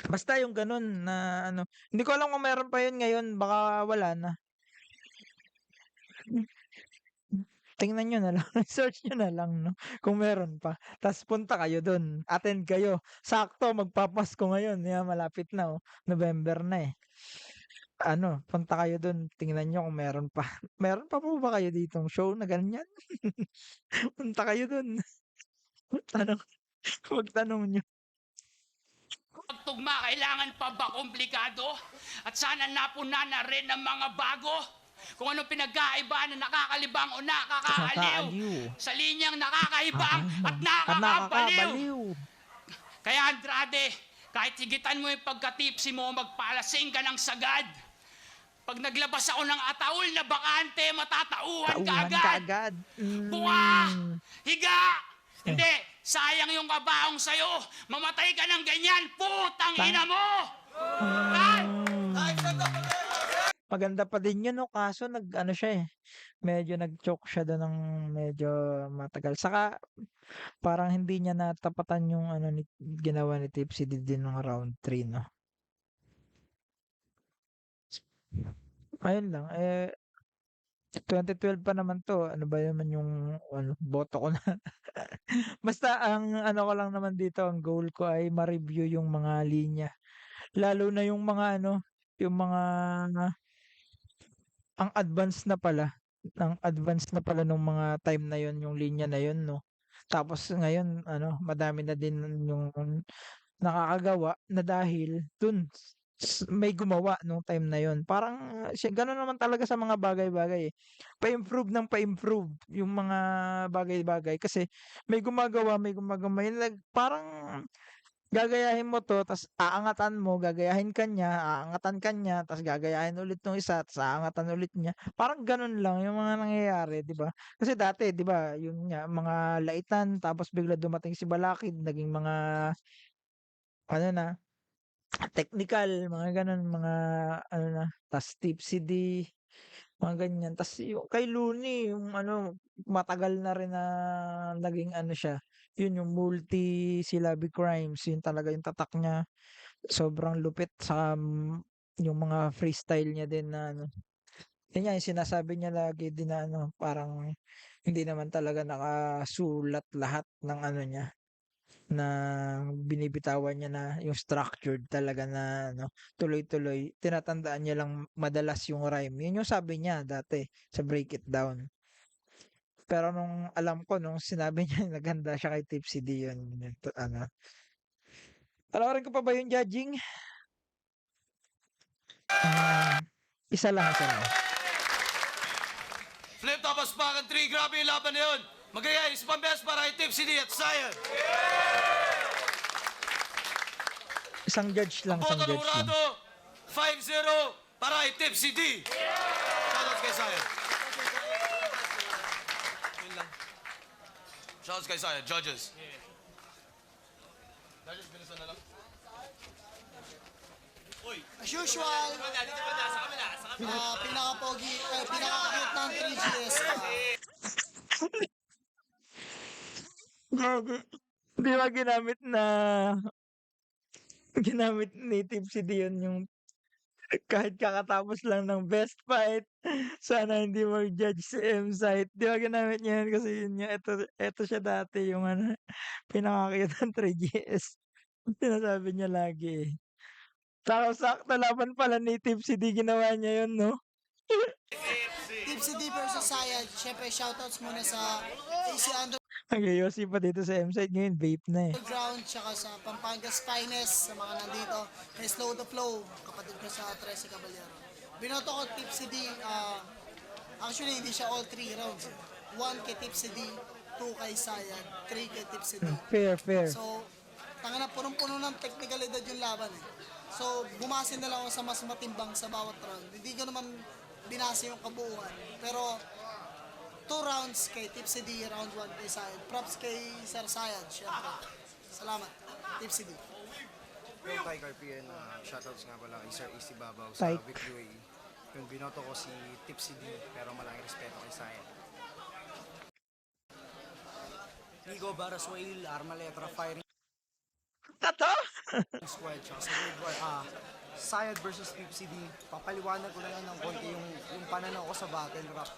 Basta yung gano'n na ano, hindi ko alam kung meron pa yun ngayon, baka wala na. Tingnan niyo na lang, search niyo na lang 'no, kung meron pa. Tas punta kayo dun, attend kayo. Sakto magpapasko ngayon, 'yan malapit na, oh, November na, eh. Ano, punta kayo dun, tingnan niyo kung meron pa. Meron pa po ba kayo ditong show na ganyan? Punta kayo dun, tanong magtanong niyo. Pagtugma, kailangan pa ba komplikado? At sana napuna na rin ng mga bago. Kung ano pinagkaiba na nakakalibang o nakakaaliw. Nakakaaliw. Sa linyang nakakaibang at At nakakabaliw. nakakabaliw. Kaya Andrade, kahit higitan mo yung pagkatipsi mo, magpalasing ka ng sagad. Pag naglabas ako ng ataol na bakante, matatauhan ka Tauhan agad. ka agad. Buka! Higa! Hindi, sayang yung kabaong sa'yo. Mamatay ka ng ganyan, putang ina mo! Ay! Maganda pa din yun 'no, kaso nag-ano siya, eh, medyo nag-choke siya dun ng medyo matagal. Saka parang hindi niya natapatan yung ano ginawa ni Tipsy din nung round 3 'no. Ayun lang, 2012 pa naman 'to, ano ba naman yung ano, boto ko na. Basta ang ano ko lang naman dito, ang goal ko ay ma-review yung mga linya. Lalo na yung mga ano, yung mga ang advance na pala nung mga time na yun, yung linya na yun 'no. Tapos ngayon ano, madami na din yung nakakagawa na dahil dun may gumawa nung time na yun. Parang gano'n naman talaga sa mga bagay-bagay, eh. Pa-improve ng pa-improve yung mga bagay-bagay kasi may gumagawa yun parang gagayahin mo 'to ta's aangatan mo, gagayahin ka niya, aangatan ka niya, ta's gagayahin ulit nung isa, ta's aangatan ulit niya. Parang gano'n lang yung mga nangyayari, 'di ba? Kasi dati 'di ba, yun nga mga laitan tapos bigla dumating si Balakid naging mga ano na, technical, mga gano'n, mga ano na, ta's Tipsy D, mga ganyan. Ta's yung kay Looney yung ano, matagal na rin na naging ano siya, yun yung multi-syllabic rhymes, yun talaga yung tatak niya. Sobrang lupit saka, yung mga freestyle niya din na ano, yun nga yung sinasabi niya lagi din na ano, parang hindi naman talaga nakasulat lahat ng ano niya, ng binibitawan niya na yung structured talaga na ano, tuloy-tuloy. Tinatandaan niya lang madalas yung rhyme. Yun yung sabi niya dati sa Break It Down. Pero nung alam ko nung sinabi niya naghanda siya kay Tipsy D yun, yun ano. Panoorin ko pa ba yung judging? Isa lang, isa lang. Flip top as Pakan 3, grabe yung laban na yun. Magaya, isa pang best para kay Tipsy D at Zion. Isang judge lang, isang Boto ng judge lang. Urado, 5-0 para kay Tipsy D. Shoutouts kay Zion. Yun lang. Shoutouts kay Zion, judges. Judges, bilisan na lang. As usual, pinaka-pogi, pinaka-cute ng 3GS. Grabe. Di ba ginamit ni Tipsy D yun yung kahit kakatapos lang ng best fight, sana hindi mag-judge si M-Site. Di ba ginamit niya yun kasi yun nga, eto siya dati yung ano, pinaka-cute ng 3GS. Sinasabi niya lagi, eh. Sakto laban pala ni Tipsy D ginawa niya yun 'no? Tipsy D versus Sayad. Siyempre, shoutouts muna sa AC Nag-yosi pa dito sa M-Site ngayon, vape na, eh. Underground, tsaka sa Pampangas Finest, sa mga nandito. May Slow the Flow, kapatid ko sa 13 Caballero. Binoto ko Tipsy D, actually hindi siya all 3 rounds. 1 kay Tipsy D, 2 kay Sayad, 3 kay Tipsy D. Fair. So, tanga na punong-puno ng teknikalidad yung laban eh. So, bumase na lang ako sa mas matimbang sa bawat round. Hindi ko naman binase yung kabuuan. Pero, 2 rounds kay Tipsy D, round 1 kay Sayad. Props kay Sir Sayad, syempre. Salamat, Tipsy D. Yung Thai Carpian, shoutouts nga pala kay Sir AC Babaw sa Tyke. Week UAE. Yung binoto ko si Tipsy D, pero malaking respeto kay Sayan. Nico Baraswail, Armaletra Firing Tato? Squad, tsaka sa World War, Sayad versus Tipsy D. Papaliwanag ko na lang ng konti yung pananaw ko sa battle rap.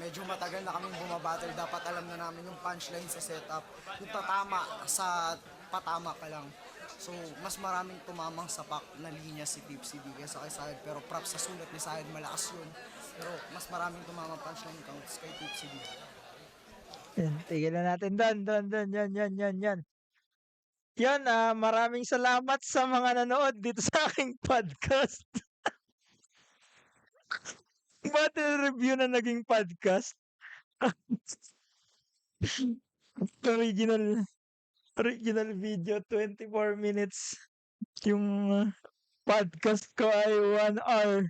Medyo matagal na kaming bumabattle, dapat alam na namin yung punchline sa setup, yung tatama sa patama ka lang. So, mas maraming tumamang sapak na linya si Tipsy D kaysa kay Sayad. Pero props sa sulat ni Sayad, malakas yun. Pero mas maraming tumamang punchline counts kay Tipsy D. Yan, tigilan natin doon, yan. Yan, maraming salamat sa mga nanood dito sa aking podcast. Battle review na naging podcast. Original video, 24 minutes. Yung podcast ko ay 1 hour,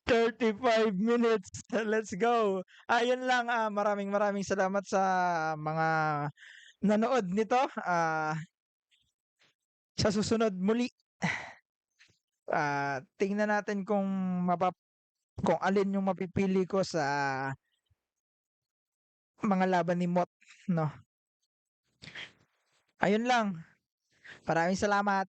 35 minutes. Let's go. Ayun lang, maraming salamat sa mga nanood nito. Sa susunod muli, tingnan natin kung alin yung mapipili ko sa mga laban ni Mot, no? Ayun lang. Maraming salamat.